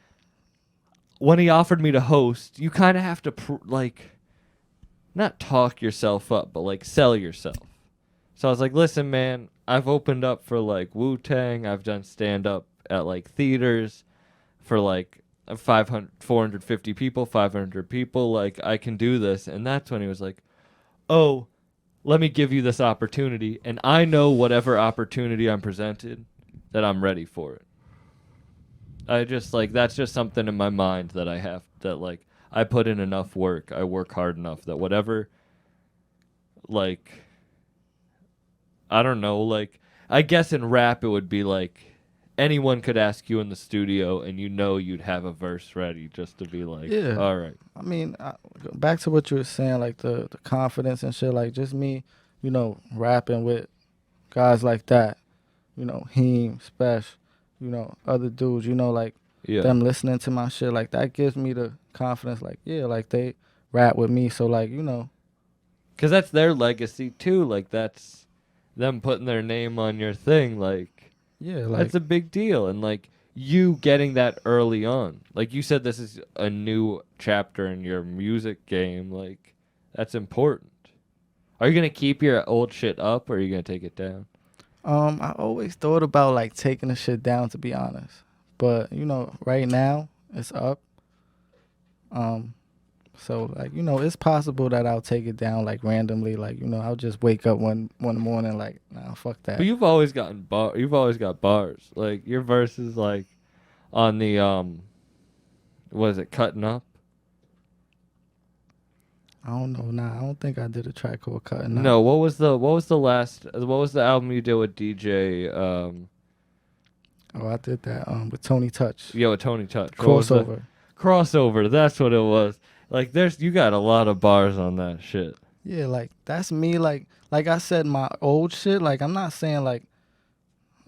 when he offered me to host, you kind of have to, not talk yourself up, but like sell yourself. So I was like, listen, man, I've opened up for like Wu-Tang. I've done stand up at like theaters for like 450 people, 500 people. Like, I can do this. And that's when he was like, oh, let me give you this opportunity. And I know whatever opportunity I'm presented, that I'm ready for it. I just like, that's just something in my mind that I have, that like, I put in enough work. I work hard enough that whatever, like, I don't know, like, I guess in rap it would be like anyone could ask you in the studio and you know you'd have a verse ready just to be like, Yeah. all right. I mean, back to what you were saying, like the confidence and shit, like just me, you know, rapping with guys like that, you know, Heem, Spesh, you know, other dudes, you know, like Yeah. them listening to my shit, like that gives me the confidence, like, yeah, like they rap with me. So, like, you know. Because that's their legacy too. Like, that's them putting their name on your thing. Like, Yeah, like. that's a big deal. And like, you getting that early on. Like you said, this is a new chapter in your music game. Like, that's important. Are you going to keep your old shit up, or are you going to take it down? I always thought about, like, taking the shit down, to be honest. But, you know, right now, it's up. So, like, you know, it's possible that I'll take it down, like, randomly. Like, you know, I'll just wake up one morning, like, nah, fuck that. But you've always got bars. Like, your verse is like on the what is it, Cutting Up? I don't know. Nah, I don't think I did a track called Cutting Up. No, what was the album you did with DJ Oh, I did that with Tony Touch. with Tony Touch. What was that? Crossover. That's what it was. Like, you got a lot of bars on that shit. Yeah, like, that's me. Like I said, my old shit, like, I'm not saying, like,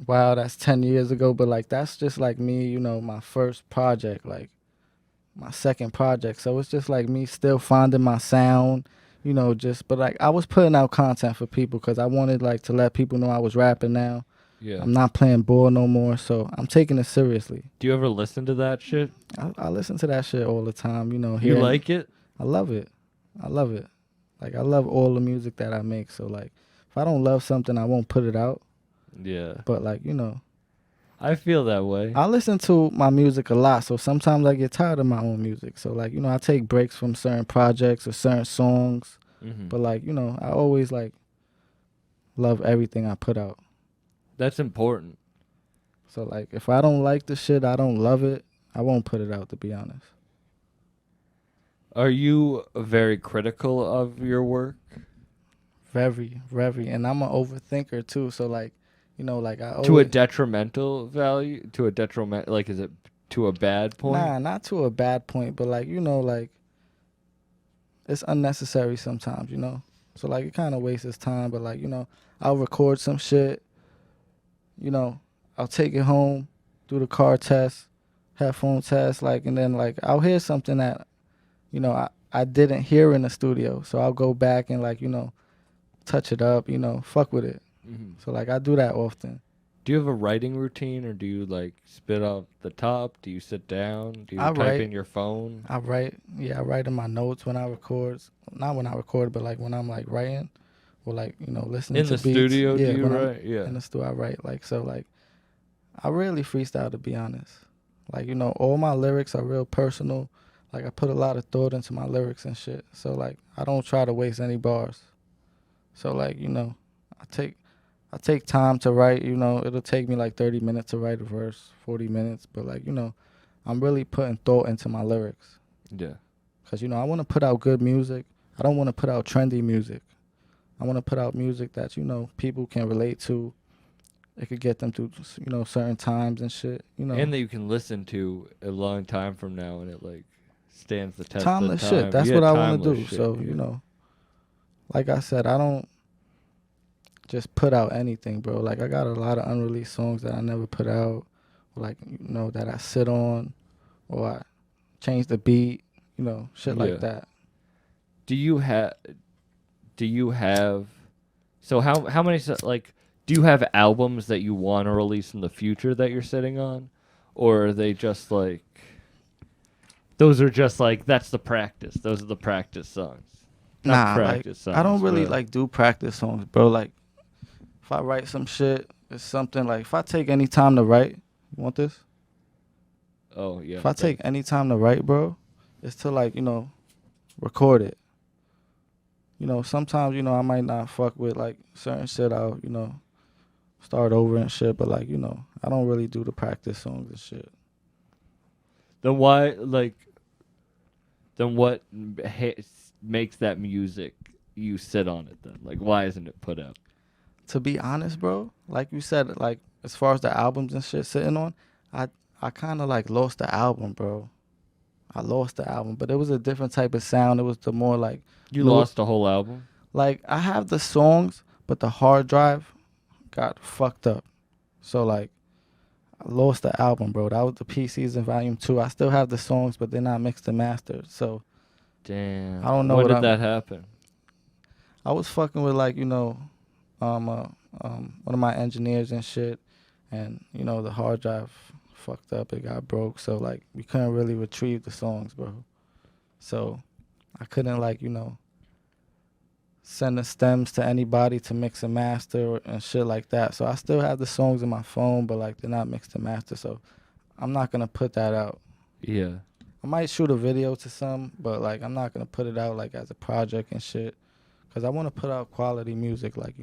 wow, that's 10 years ago, but, like, that's just, like, me, you know, my first project, like, my second project. So it's just, like, me still finding my sound, you know, but, like, I was putting out content for people because I wanted, like, to let people know I was rapping now. Yeah. I'm not playing ball no more, so I'm taking it seriously. Do you ever listen to that shit? I listen to that shit all the time, you know. You hearing- like it? I love it. Like, I love all the music that I make. So, like, if I don't love something, I won't put it out. Yeah. But, like, you know, I feel that way. I listen to my music a lot. So sometimes I get tired of my own music. So, like, you know, I take breaks from certain projects or certain songs. Mhm. But, like, you know, I always, like, love everything I put out. That's important. So, like, if I don't like the shit, I don't love it, I won't put it out, to be honest. Are you very critical of your work? very, and I'm an overthinker too. So like, like I always, To a detrimental value? To a detriment, like, is it to a bad point? nah, not to a bad point, but like like it's unnecessary sometimes, So like it kind of wastes his time, but like I'll record some shit, I'll take it home, do the car test, headphone test, like, and then like I'll hear something that I didn't hear in the studio, so I'll go back and like touch it up, fuck with it. Mhm. So like I do that often. Do you have a writing routine, or do you like spit off the top? Do you sit down? Do you I type write. in your phone? I write in my notes when I record. Not when I record, but like when I'm like writing or like, listening In to the beats. studio, do you when I'm write? Yeah. in the studio I write. Like so like I rarely freestyle, to be honest. Like, all my lyrics are real personal. Like I put a lot of thought into my lyrics and shit. So like I don't try to waste any bars. So like, I take time to write, it'll take me like 30 minutes to write a verse, 40 minutes, but like, I'm really putting thought into my lyrics. Yeah. Cause I want to put out good music. I don't want to put out trendy music. I want to put out music that, people can relate to. It could get them through, certain times and shit, And that you can listen to a long time from now, and it like stands the test timeless of time. shit. That's Yeah, what I want to do. timeless shit, So, yeah. Like I said, I don't just put out anything, bro. Like I got a lot of unreleased songs that I never put out, or like that I sit on, or I change the beat, shit Yeah. like that. Do you have? So how many like? Do you have albums that you want to release in the future that you're sitting on, or are they just like? Those are just like that's the practice. Those are the practice songs. Not practice songs, I don't really but- like do practice songs, bro. Like if I write some shit, it's something like if I take any time to write, you want this? Oh yeah. If I take any time to write, bro, it's to like, record it. Sometimes, I might not fuck with like certain shit. I'll, start over and shit. But like, I don't really do the practice songs and shit. Then why like? Then what makes that music you sit on it then? Like why isn't it put out? To be honest, bro, like you said, like as far as the albums and shit sitting on, I kind of like lost the album, bro. I lost the album, but it was a different type of sound. It was the more like You lost the whole album? Like I have the songs, but the hard drive got fucked up. So like I lost the album, bro. That was the PCs in volume 2. I still have the songs, but they're not mixed and mastered. So Damn. I don't know When what did I'm- that happen? I was fucking with like, one of my engineers and shit, and the hard drive fucked up. It got broke, so like we couldn't really retrieve the songs, bro. So I couldn't like send the stems to anybody to mix and master and shit like that. So I still have the songs in my phone, but like they're not mixed and mastered. So I'm not gonna put that out. Yeah. I might shoot a video to some, but like I'm not gonna put it out like as a project and shit, cause I want to put out quality music. Like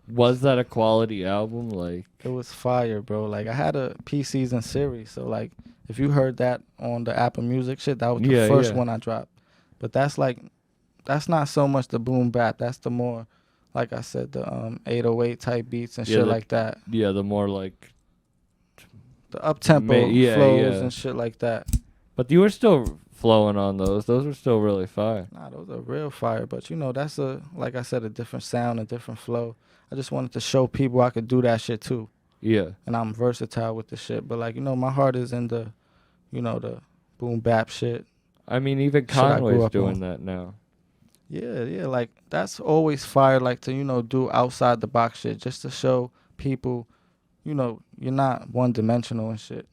Was that a quality album? Like it was fire, bro. Like I had a PCs and series, so like if you heard that on the Apple Music shit, that was the Yeah, first yeah. one I dropped. But that's not so much the boom bap. That's the more, like I said, the 808 type beats and Yeah, shit the- like that. yeah, the more like The up tempo yeah, flows yeah. and shit like that. but you were still flowing on those. Those were still really fire. Nah, those are real fire. But that's like I said, a different sound, a different flow. I just wanted to show people I could do that shit too. Yeah. And I'm versatile with the shit. But like, my heart is in the, the boom bap shit. I mean, even Shit I grew Conway's up doing on. that now. Yeah, like that's always fire, like to, do outside the box shit just to show people, you're not one dimensional and shit.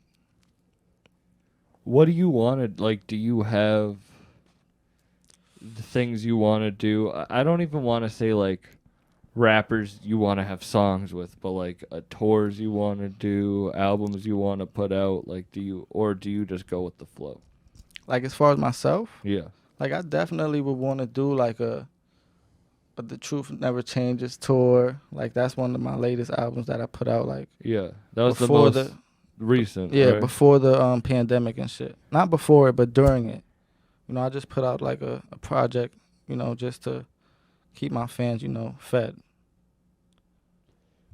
What do you want to like? Do you have the things you want to do? I don't even want to say like rappers you want to have songs with, but like tours you want to do, albums you want to put out. Like, do you just go with the flow? Like as far as myself, Yeah. like I definitely would want to do like a The Truth Never Changes tour. Like that's one of my latest albums that I put out like Yeah. That was the before most the recent. yeah, right? before the pandemic and shit. Not before it, but during it. I just put out like a project, just to keep my fans, fed.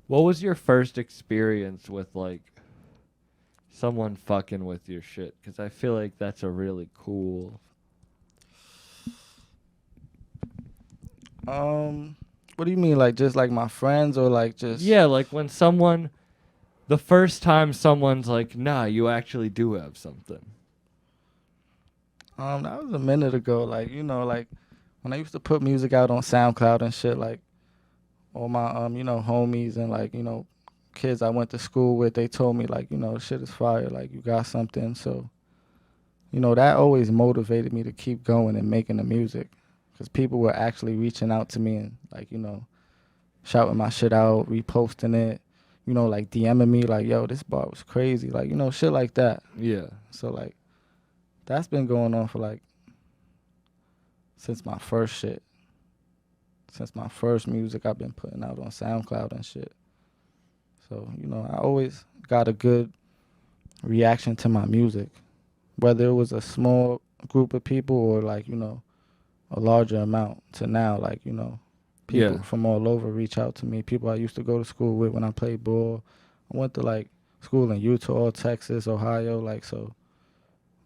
What was your first experience with like someone fucking with your shit? Because I feel like that's a really cool. What do you mean, like just like my friends or like just? Yeah, like when someone, the first time someone's like, nah, you actually do have something. That was a minute ago. Like like when I used to put music out on SoundCloud and shit. Like all my homies and like kids I went to school with, they told me like shit is fire. Like you got something. So that always motivated me to keep going and making the music, because people were actually reaching out to me and like shouting my shit out, reposting it, like DMing me like, yo, this bar was crazy, like shit like that. Yeah. So like that's been going on for like since my first shit. Since my first music I've been putting out on SoundCloud and shit. So, I always got a good reaction to my music, whether it was a small group of people or like, a larger amount to now, like, people Yeah. from all over reach out to me. People I used to go to school with when I played ball. I went to like school in Utah, Texas, Ohio, like, so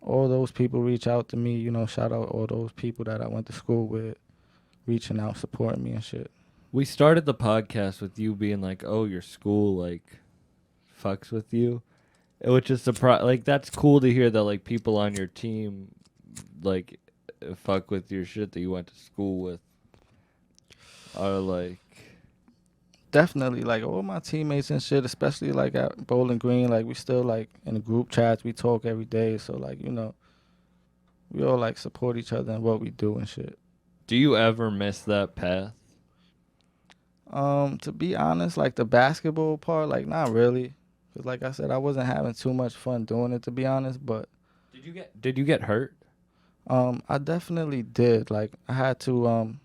all those people reach out to me, shout out all those people that I went to school with, reaching out, supporting me and shit. We started the podcast with you being like, oh, your school, like, fucks with you. Which is like, that's cool to hear that, like, people on your team, like, fuck with your shit that you went to school with are like... Definitely, like, all my teammates and shit, especially, like, at Bowling Green, like, we still, like, in the group chats, we talk every day, so, like, we all, like, support each other in what we do and shit. Do you ever miss that path? To be honest, like, the basketball part, like, not really, because, like I said, I wasn't having too much fun doing it, to be honest, but... Did you get hurt? I definitely did, like, I had to,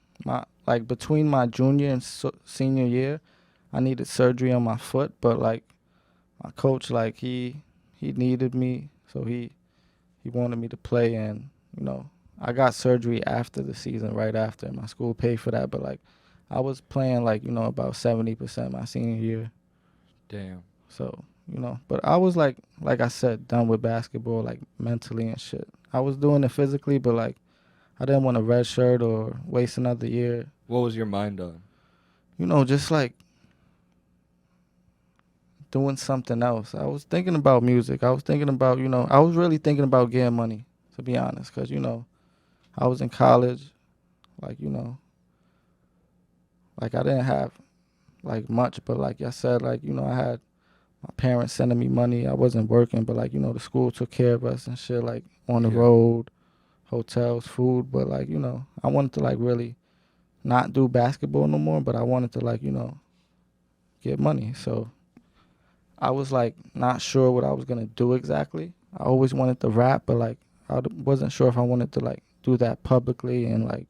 between my junior and senior year, I needed surgery on my foot, but like my coach, like he needed me, so he wanted me to play, and I got surgery after the season, right after. My school paid for that, but like I was playing like about 70% my senior year. Damn. So but I was like I said, done with basketball, like mentally and shit. I was doing it physically, but like I didn't want to redshirt or waste another year. What was your mind on? Just like doing something else. I was thinking about music. I was thinking about, I was really thinking about getting money, to be honest, because, I was in college, like, like I didn't have, like, much, but like I said, like, I had my parents sending me money. I wasn't working, but like, the school took care of us and shit, like, on the road, hotels, food, but like, I wanted to, like, really not do basketball no more, but I wanted to, like, get money, so... I was like not sure what I was gonna do exactly. I always wanted to rap, but like wasn't sure if I wanted to like do that publicly, and like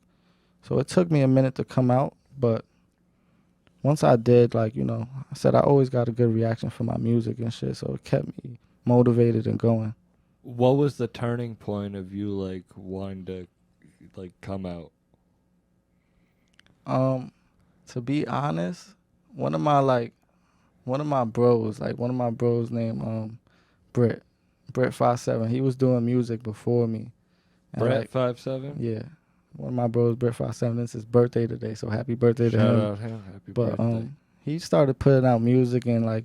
so it took me a minute to come out, but once I did, like I said, I always got a good reaction from my music and shit, so it kept me motivated and going. What was the turning point of you like wanting to like come out? To be honest, one of my bros named Pep57. He was doing music before me. And Pep57? Yeah. One of my bros, Pep57, it's his birthday today, so happy birthday to Shout him. out him. Happy But birthday. he started putting out music, and like,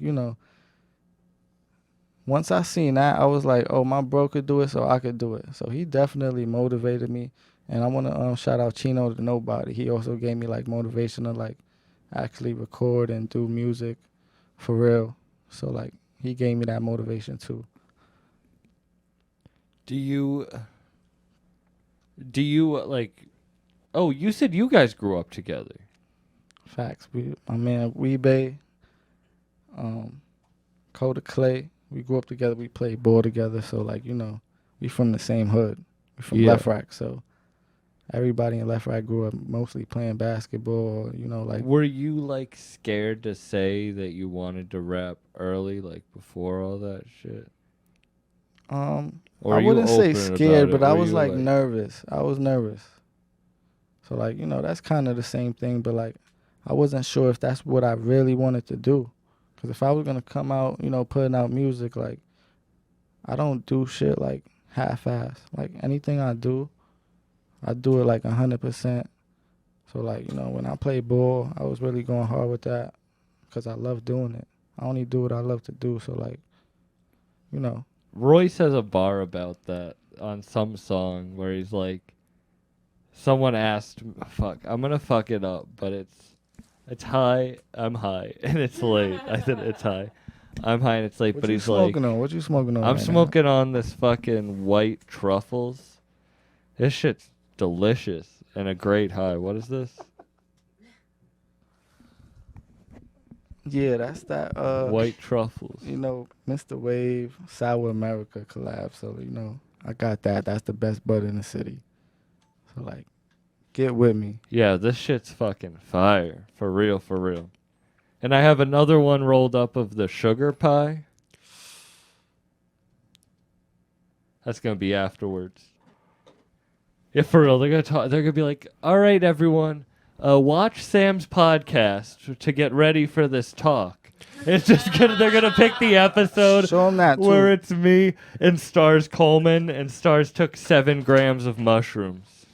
once I seen that, I was like, oh, my bro could do it, so I could do it. So he definitely motivated me. And I want to shout out Chino to Nobody. He also gave me like motivation to like actually record and do music for real. So like he gave me that motivation too. Do you like... Oh, you said you guys grew up together. Facts. My man Weebay, Coda Clay, we grew up together. We played ball together. So like we from the same hood. We from Left Rack. So everybody in Left Rack grew up mostly playing basketball. Like. Were you like scared to say that you wanted to rap early, like before all that shit? Or I wouldn't say open scared, about it? but I Were was you, like nervous. I was nervous. So like, that's kind of the same thing, but like I wasn't sure if that's what I really wanted to do. Cuz if I was going to come out, putting out music, like I don't do shit like half-ass. Like anything I do it like 100%. So like, when I play ball, I was really going hard with that cuz I love doing it. I only do what I love to do. So like, Royce has a bar about that on some song where he's like, someone asked, fuck, I'm gonna fuck it up, but it's high, I'm high, and it's late. I said it's high, I'm high, and it's late. What But you he's like, smoking on? What you smoking on? I'm right smoking on this fucking white truffles. This shit's delicious and a great high. What is this? now? Yeah, that's that. White truffles. Mr. Wave, Sour America collab. So I got that. That's the best bud in the city. So like, get with me. Yeah, this shit's fucking fire. For real, for real. And I have another one rolled up of the sugar pie. That's gonna be afterwards. Yeah, for real. They're gonna be like, all right, everyone, watch Sam's podcast to get ready for this talk. It's just they're gonna pick the episode Show 'em that, too. where it's me and Stars Coleman, and Stars took 7 grams of mushrooms.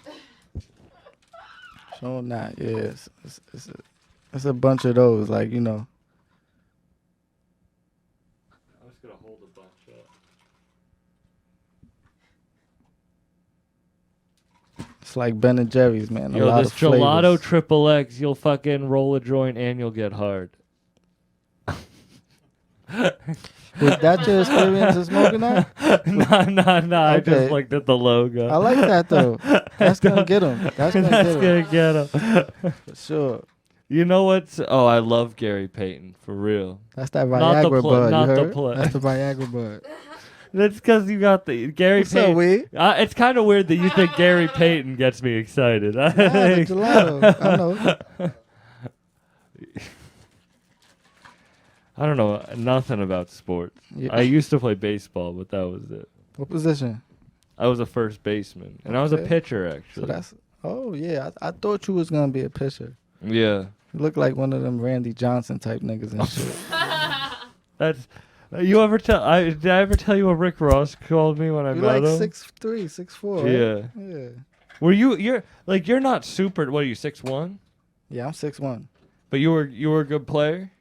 Show 'em that. Yeah, it's a bunch of those. Like I'm just gonna hold a bunch up. it's like Ben and Jerry's, man. A Yo, lot this of gelato flavors. triple X, you'll fucking roll a joint and you'll get hard. Was that your experience of smoking that? Nah. I just Okay. looked at the logo. I like that though. That's gonna get him. That's gonna That's get gonna him get him. for sure. You know what's? Oh, I love Gary Payton for real. That's that Not the Viagra pl- bud. not You the heard? pl- That's the Viagra bud. That's because you got the Gary What's up, Payton. Weed? It's kind of weird that you think Gary Payton gets me excited. Ah, the gelato. I know. I don't know nothing about sports. Yeah. I used to play baseball, but that was it. What position? I was a first baseman, and I was a Okay. pitcher So actually. that's. Oh yeah, I thought you was gonna be a pitcher. Yeah, You look like one of them Randy Johnson type niggas and shit. that's. You ever tell? Did I ever tell you what Rick Ross called me when I You met like him? 6'3", 6'4". Right? Yeah. Yeah. Were you? You're not super. What are you? 6'1"? Yeah, I'm 6'1". But you were a good player.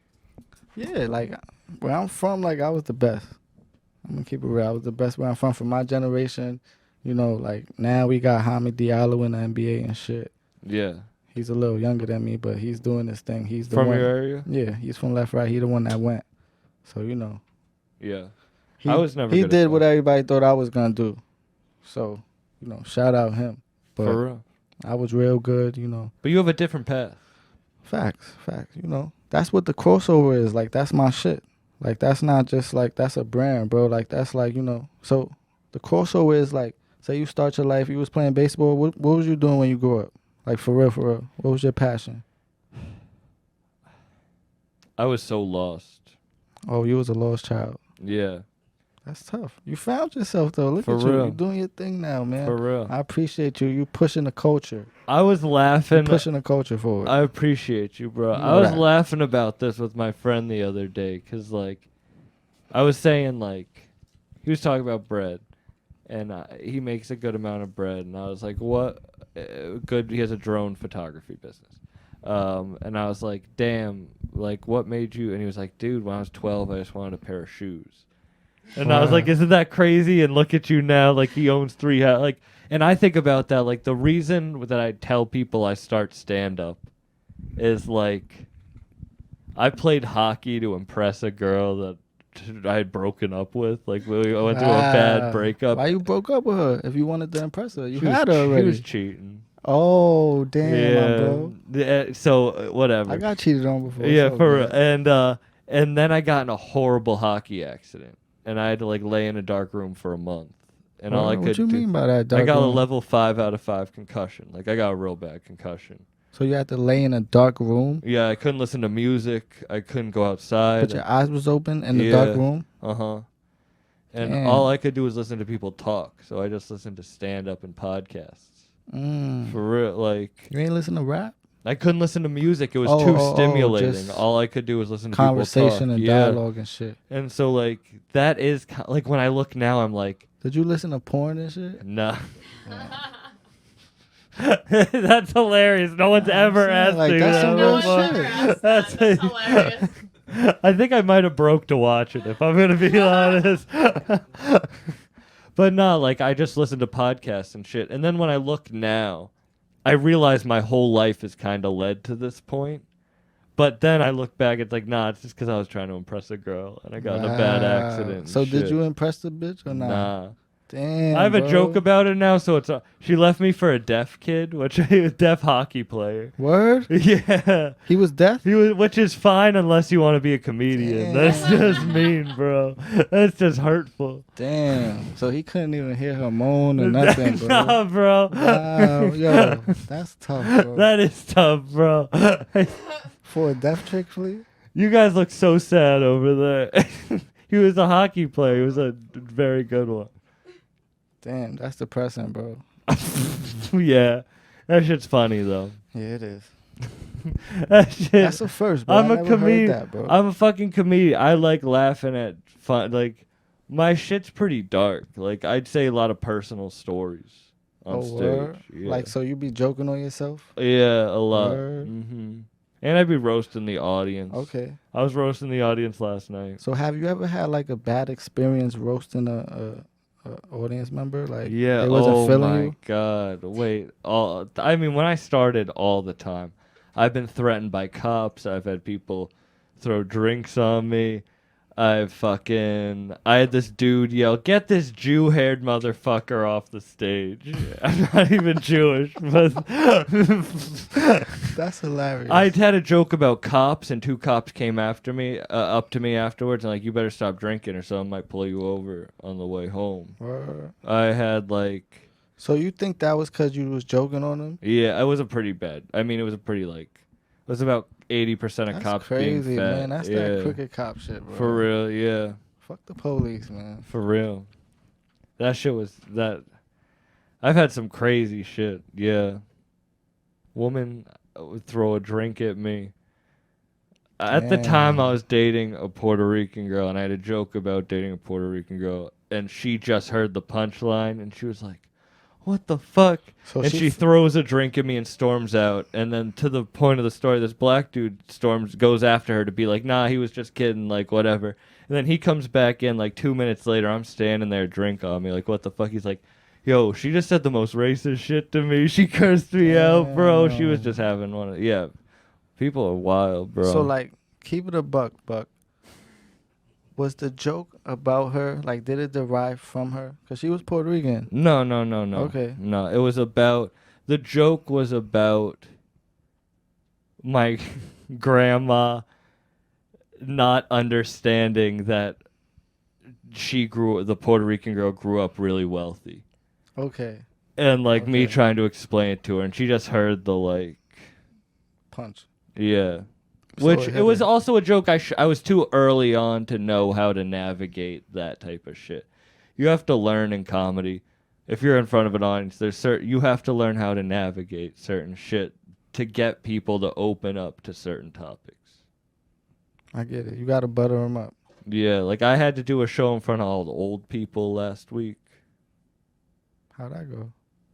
Yeah, like where I'm from, like I was the best. I'm gonna keep it real. I was the best where I'm from. From my generation, like now we got Hamid Diallo in the NBA and shit. Yeah. He's a little younger than me, but he's doing his thing. He's the From one. your area. Yeah, he's from Left Right. He the one that went. So Yeah. he, I was never. he good at did that. what everybody thought I was gonna do. So shout out him. But For real. I was real good. But you have a different path. Facts. That's what the crossover is. Like, that's my shit. Like, that's not just, like, that's a brand, bro. Like, that's, like, So, the crossover is, like, say you start your life, you was playing baseball. What was you doing when you grew up? Like, for real. What was your passion? I was so lost. Oh, you was a lost child. Yeah. That's tough. You found yourself, though. Look For at you. real. You doing your thing now, man. For real. I appreciate you. You pushing the culture. I was laughing. Pushing the culture forward. I appreciate you, bro. You I was right. laughing about this with my friend the other day because, like, I was saying, like, he was talking about bread, and he makes a good amount of bread, and I was like, what? Good. He has a drone photography business. And I was like, damn, like, what made you? And he was like, dude, when I was 12, I just wanted a pair of shoes. And I was like, isn't that crazy? And look at you now, like, he owns 3 like. And I think about that, like, the reason that I tell people I start stand-up is, like, I played hockey to impress a girl that I had broken up with. Like, we went through a bad breakup. Why you broke up with her? If you wanted to impress her, you She was had her already. She was cheating. Oh, damn, my bro. So, whatever. I got cheated on before. Yeah, so for good. and then I got in a horrible hockey accident. And I had to, like, lay in a dark room for a month. And all I could What you do, mean by that, dark I got a room? level 5 out of 5 concussion. Like, I got a real bad concussion. So you had to lay in a dark room? Yeah, I couldn't listen to music. I couldn't go outside. But your eyes was open in the Yeah. dark room? Uh-huh. And Damn. all I could do was listen to people talk. So I just listened to stand-up and podcasts. For real, like You ain't listen to rap? I couldn't listen to music. It was Oh, too oh, oh, stimulating. just All I could do was listen to people Conversation talk. and Yeah. dialogue and shit. And so like that is like when I look now, I'm like, Did you listen to porn and shit? nah. That's hilarious. No one's ever saying, asked like, me that's that some No real one's before. ever asked That's that. That's hilarious. I think I might have broke to watch it if I'm gonna be honest. But no, like I just listen to podcasts and shit. And then when I look now, I realize my whole life has kind of led to this point. But then I look back, it's like, nah, it's just because I was trying to impress a girl and I got in a bad accident. and So did shit. you impress the bitch or not? Nah. Damn. I have a bro. joke about it now, so it's she left me for a deaf kid, which a deaf hockey player. Word? Yeah. He was deaf? Which is fine unless you want to be a comedian. Damn. That's just mean, bro. That's just hurtful. Damn. So he couldn't even hear her moan or nothing, bro. Nah, bro. Wow, yo, that's tough, bro. That is tough, bro. For a deaf chick, please? You guys look so sad over there. He was a hockey player. He was a very good one. Damn, that's depressing, bro. Yeah. That shit's funny, though. Yeah, it is. That shit. That's the first, bro. I'm I a never heard comedian. that, bro. I'm a fucking comedian. I like laughing at fun. Like, my shit's pretty dark. Like, I'd say a lot of personal stories on stage. word? Yeah. Like, so you be joking on yourself? Yeah, a lot. Word. And I'd be roasting the audience. Okay. I was roasting the audience last night. So have you ever had like a bad experience roasting a audience member? Like, Yeah. they wasn't Oh feeling my you? god. Wait. I mean, when I started, all the time, I've been threatened by cops. I've had people throw drinks on me. I had this dude yell, "Get this Jew-haired motherfucker off the stage." I'm not even Jewish, but That's hilarious. I had a joke about cops, and 2 cops came after me, up to me afterwards, and like, "You better stop drinking, or someone might pull you over on the way home." Word. I had like, So you think that was because you was joking on them? yeah, it was a pretty bad. I mean, it was a pretty like, it was about 80% of That's cops crazy, being fat. man. That's yeah. that crooked cop shit, bro. For real, yeah. Fuck the police, man. For real. That shit was that. I've had some crazy shit. Yeah. Woman would throw a drink at me. At the time, I was dating a Puerto Rican girl, and I had a joke about dating a Puerto Rican girl, and she just heard the punchline, and she was like, "What the fuck?" So And she throws a drink at me and storms out. And then to the point of the story, this black dude goes after her to be like, "Nah, he was just kidding, like, whatever." And then he comes back in like 2 minutes later. I'm standing there, drink on me, like, what the fuck? He's like, "Yo, she just said the most racist shit to me. She cursed me out, bro. She was just having one of, yeah. People are wild, bro." So like, keep it a buck. Was the joke about her, like, did it derive from her? Because she was Puerto Rican. No. Okay. No, it was about, the joke was about my grandma not understanding that the Puerto Rican girl grew up really wealthy. Okay. And, like, me Okay. trying to explain it to her, and she just heard the, like, Punch. yeah. So Which, it it was hit her. also a joke. I was too early on to know how to navigate that type of shit. You have to learn in comedy. If you're in front of an audience, you have to learn how to navigate certain shit to get people to open up to certain topics. I get it. You got to butter them up. Yeah, like I had to do a show in front of all the old people last week. How'd that go?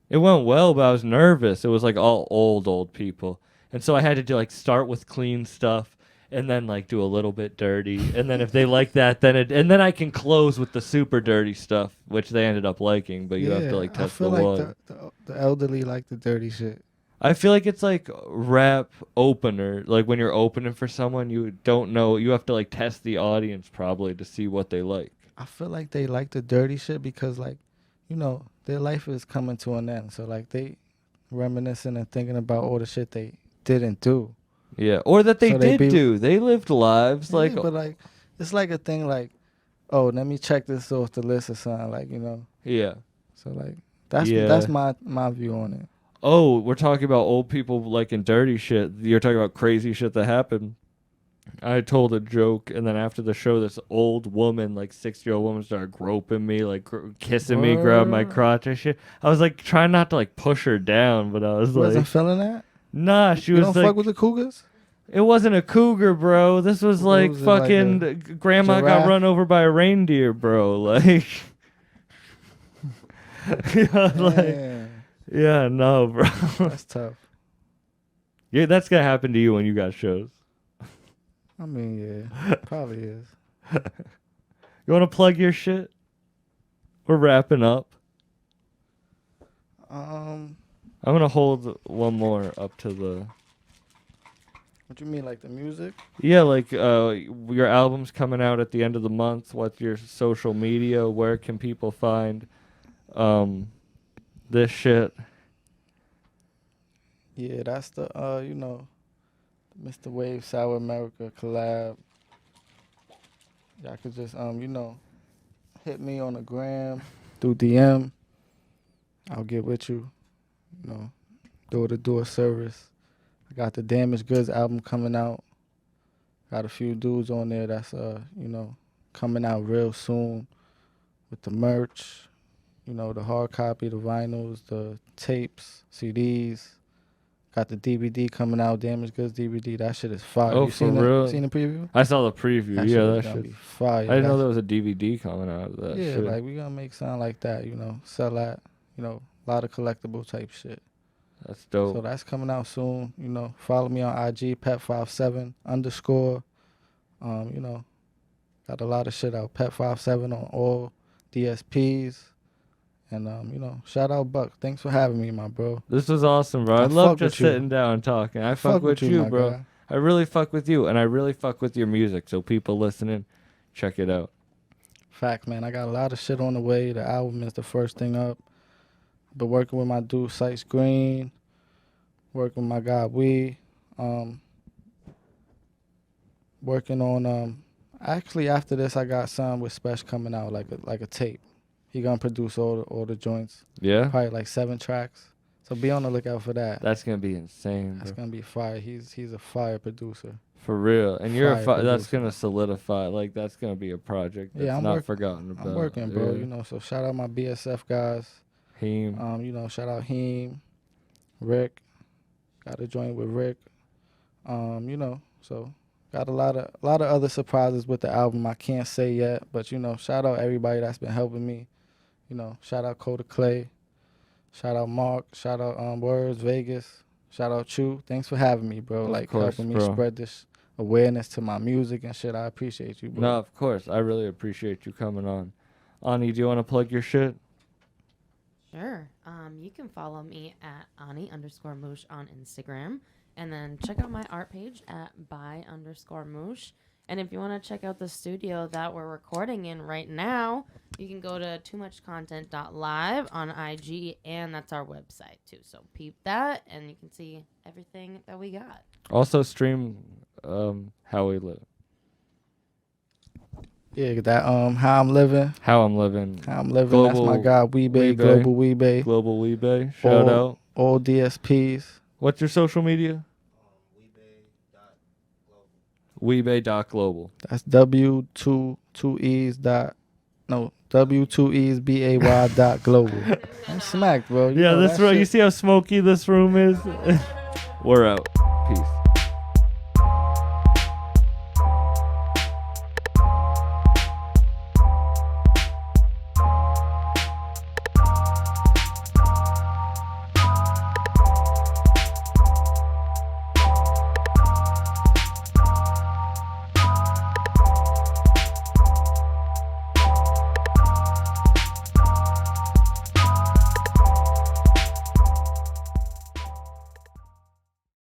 It went well, but I was nervous. It was like all old people. And so I had to do like start with clean stuff and then like do a little bit dirty. And then if they like that, and then I can close with the super dirty stuff, which they ended up liking, but you have to like I test the feel like water. the elderly like the dirty shit. I feel like it's like rap opener. Like when you're opening for someone, you don't know. You have to like test the audience probably to see what they like. I feel like they like the dirty shit because, like, you know, their life is coming to an end. So, like, they reminiscing and thinking about all the shit they didn't do. Yeah, or that they So they did do. They lived lives Yeah, like but, like, it's like a thing like, oh, let me check this off the list or something. Like, you know. yeah. So, like, that's Yeah. that's my view on it. Oh, we're talking about old people liking dirty shit. You're talking about crazy shit that happened. I told a joke, and then after the show, this old woman, like 60-year-old woman, started groping me, like kissing me, grabbing my crotch and shit. I was like trying not to like push her down, but I was You wasn't like, feeling that? nah, she You was don't like, fuck with the cougars? it wasn't a cougar, bro. This was like was it, like fucking a grandma got giraffe? run over by a reindeer, bro. Like, yeah, like, Damn, yeah, no, bro. that's tough. Yeah, that's gonna happen to you when you got shows. I mean, yeah, probably is. You want to plug your shit? We're wrapping up. Um, I'm gonna hold one more up to the. what you mean, like the music? Yeah, like your album's coming out at the end of the month. What's your social media? Where can people find this shit? Yeah, that's the Mr. Wave Sour America collab. Y'all could just hit me on the gram through DM. I'll get with you. Door-to-door service. I got the Damaged Goods album coming out. Got a few dudes on there that's coming out real soon with the merch, the hard copy, the vinyls, the tapes, CDs. Got the DVD coming out, Damaged Goods DVD. That shit is fire. Oh, You for seen real? it? Seen the preview? I saw the preview. That Yeah, shit that is gonna shit. be fire. I didn't know That's- there was a DVD coming out of that. Yeah, shit. like we gonna make something like that, sell that, a lot of collectible type shit. That's dope. So that's coming out soon. Follow me on IG, Pep57 _. Got a lot of shit out. Pep57 on all DSPs. And shout out Buck. Thanks for having me, my bro. This was awesome, bro. I I love fuck just with you. sitting down and talking. I fuck with you, my bro. guy. I really fuck with you, and I really fuck with your music. So people listening, check it out. Fact, man. I got a lot of shit on the way. The album is the first thing up. Been working with my dude Sice Green. Working with my guy We. Working on actually after this I got some with Special coming out like a tape. He gonna produce all the joints. Yeah, Probably like 7 tracks. So be on the lookout for that. that's gonna be insane, That's bro. gonna be fire. He's a fire producer. For real. And you're Fire that's producer. gonna solidify. Like that's gonna be a project that's Yeah, I'm not forgotten about. I'm working, bro. Yeah. So shout out my BSF guys. Him. Shout out Heem, Rick. Got a joint with Rick. So got a lot of other surprises with the album I can't say yet, but shout out everybody that's been helping me. Shout out Coda Clay. Shout out Mark. Shout out Words Vegas. Shout out Chew. Thanks for having me, bro. Of course, helping me bro. spread this awareness to my music and shit. I appreciate you, bro. No, of course. I really appreciate you coming on. Ani, do you want to plug your shit? Sure. You can follow me at Ani_Moosh on Instagram. And then check out my art page at by_Moosh. And if you want to check out the studio that we're recording in right now, you can go to toomuchcontent.live on IG, and that's our website too. So peep that, and you can see everything that we got. Also stream How We Live. Yeah, that How I'm Living. How I'm Living. How I'm Living. Global That's my guy Weebay, Weebay. Global Weebay. Global Weebay. Shout out. All DSPs. What's your social media? Weebay.global. That's W2E's BAY dot global. I'm smacked, bro. You Yeah, know this that room. You shit. see how smoky this room is? We're out. Peace.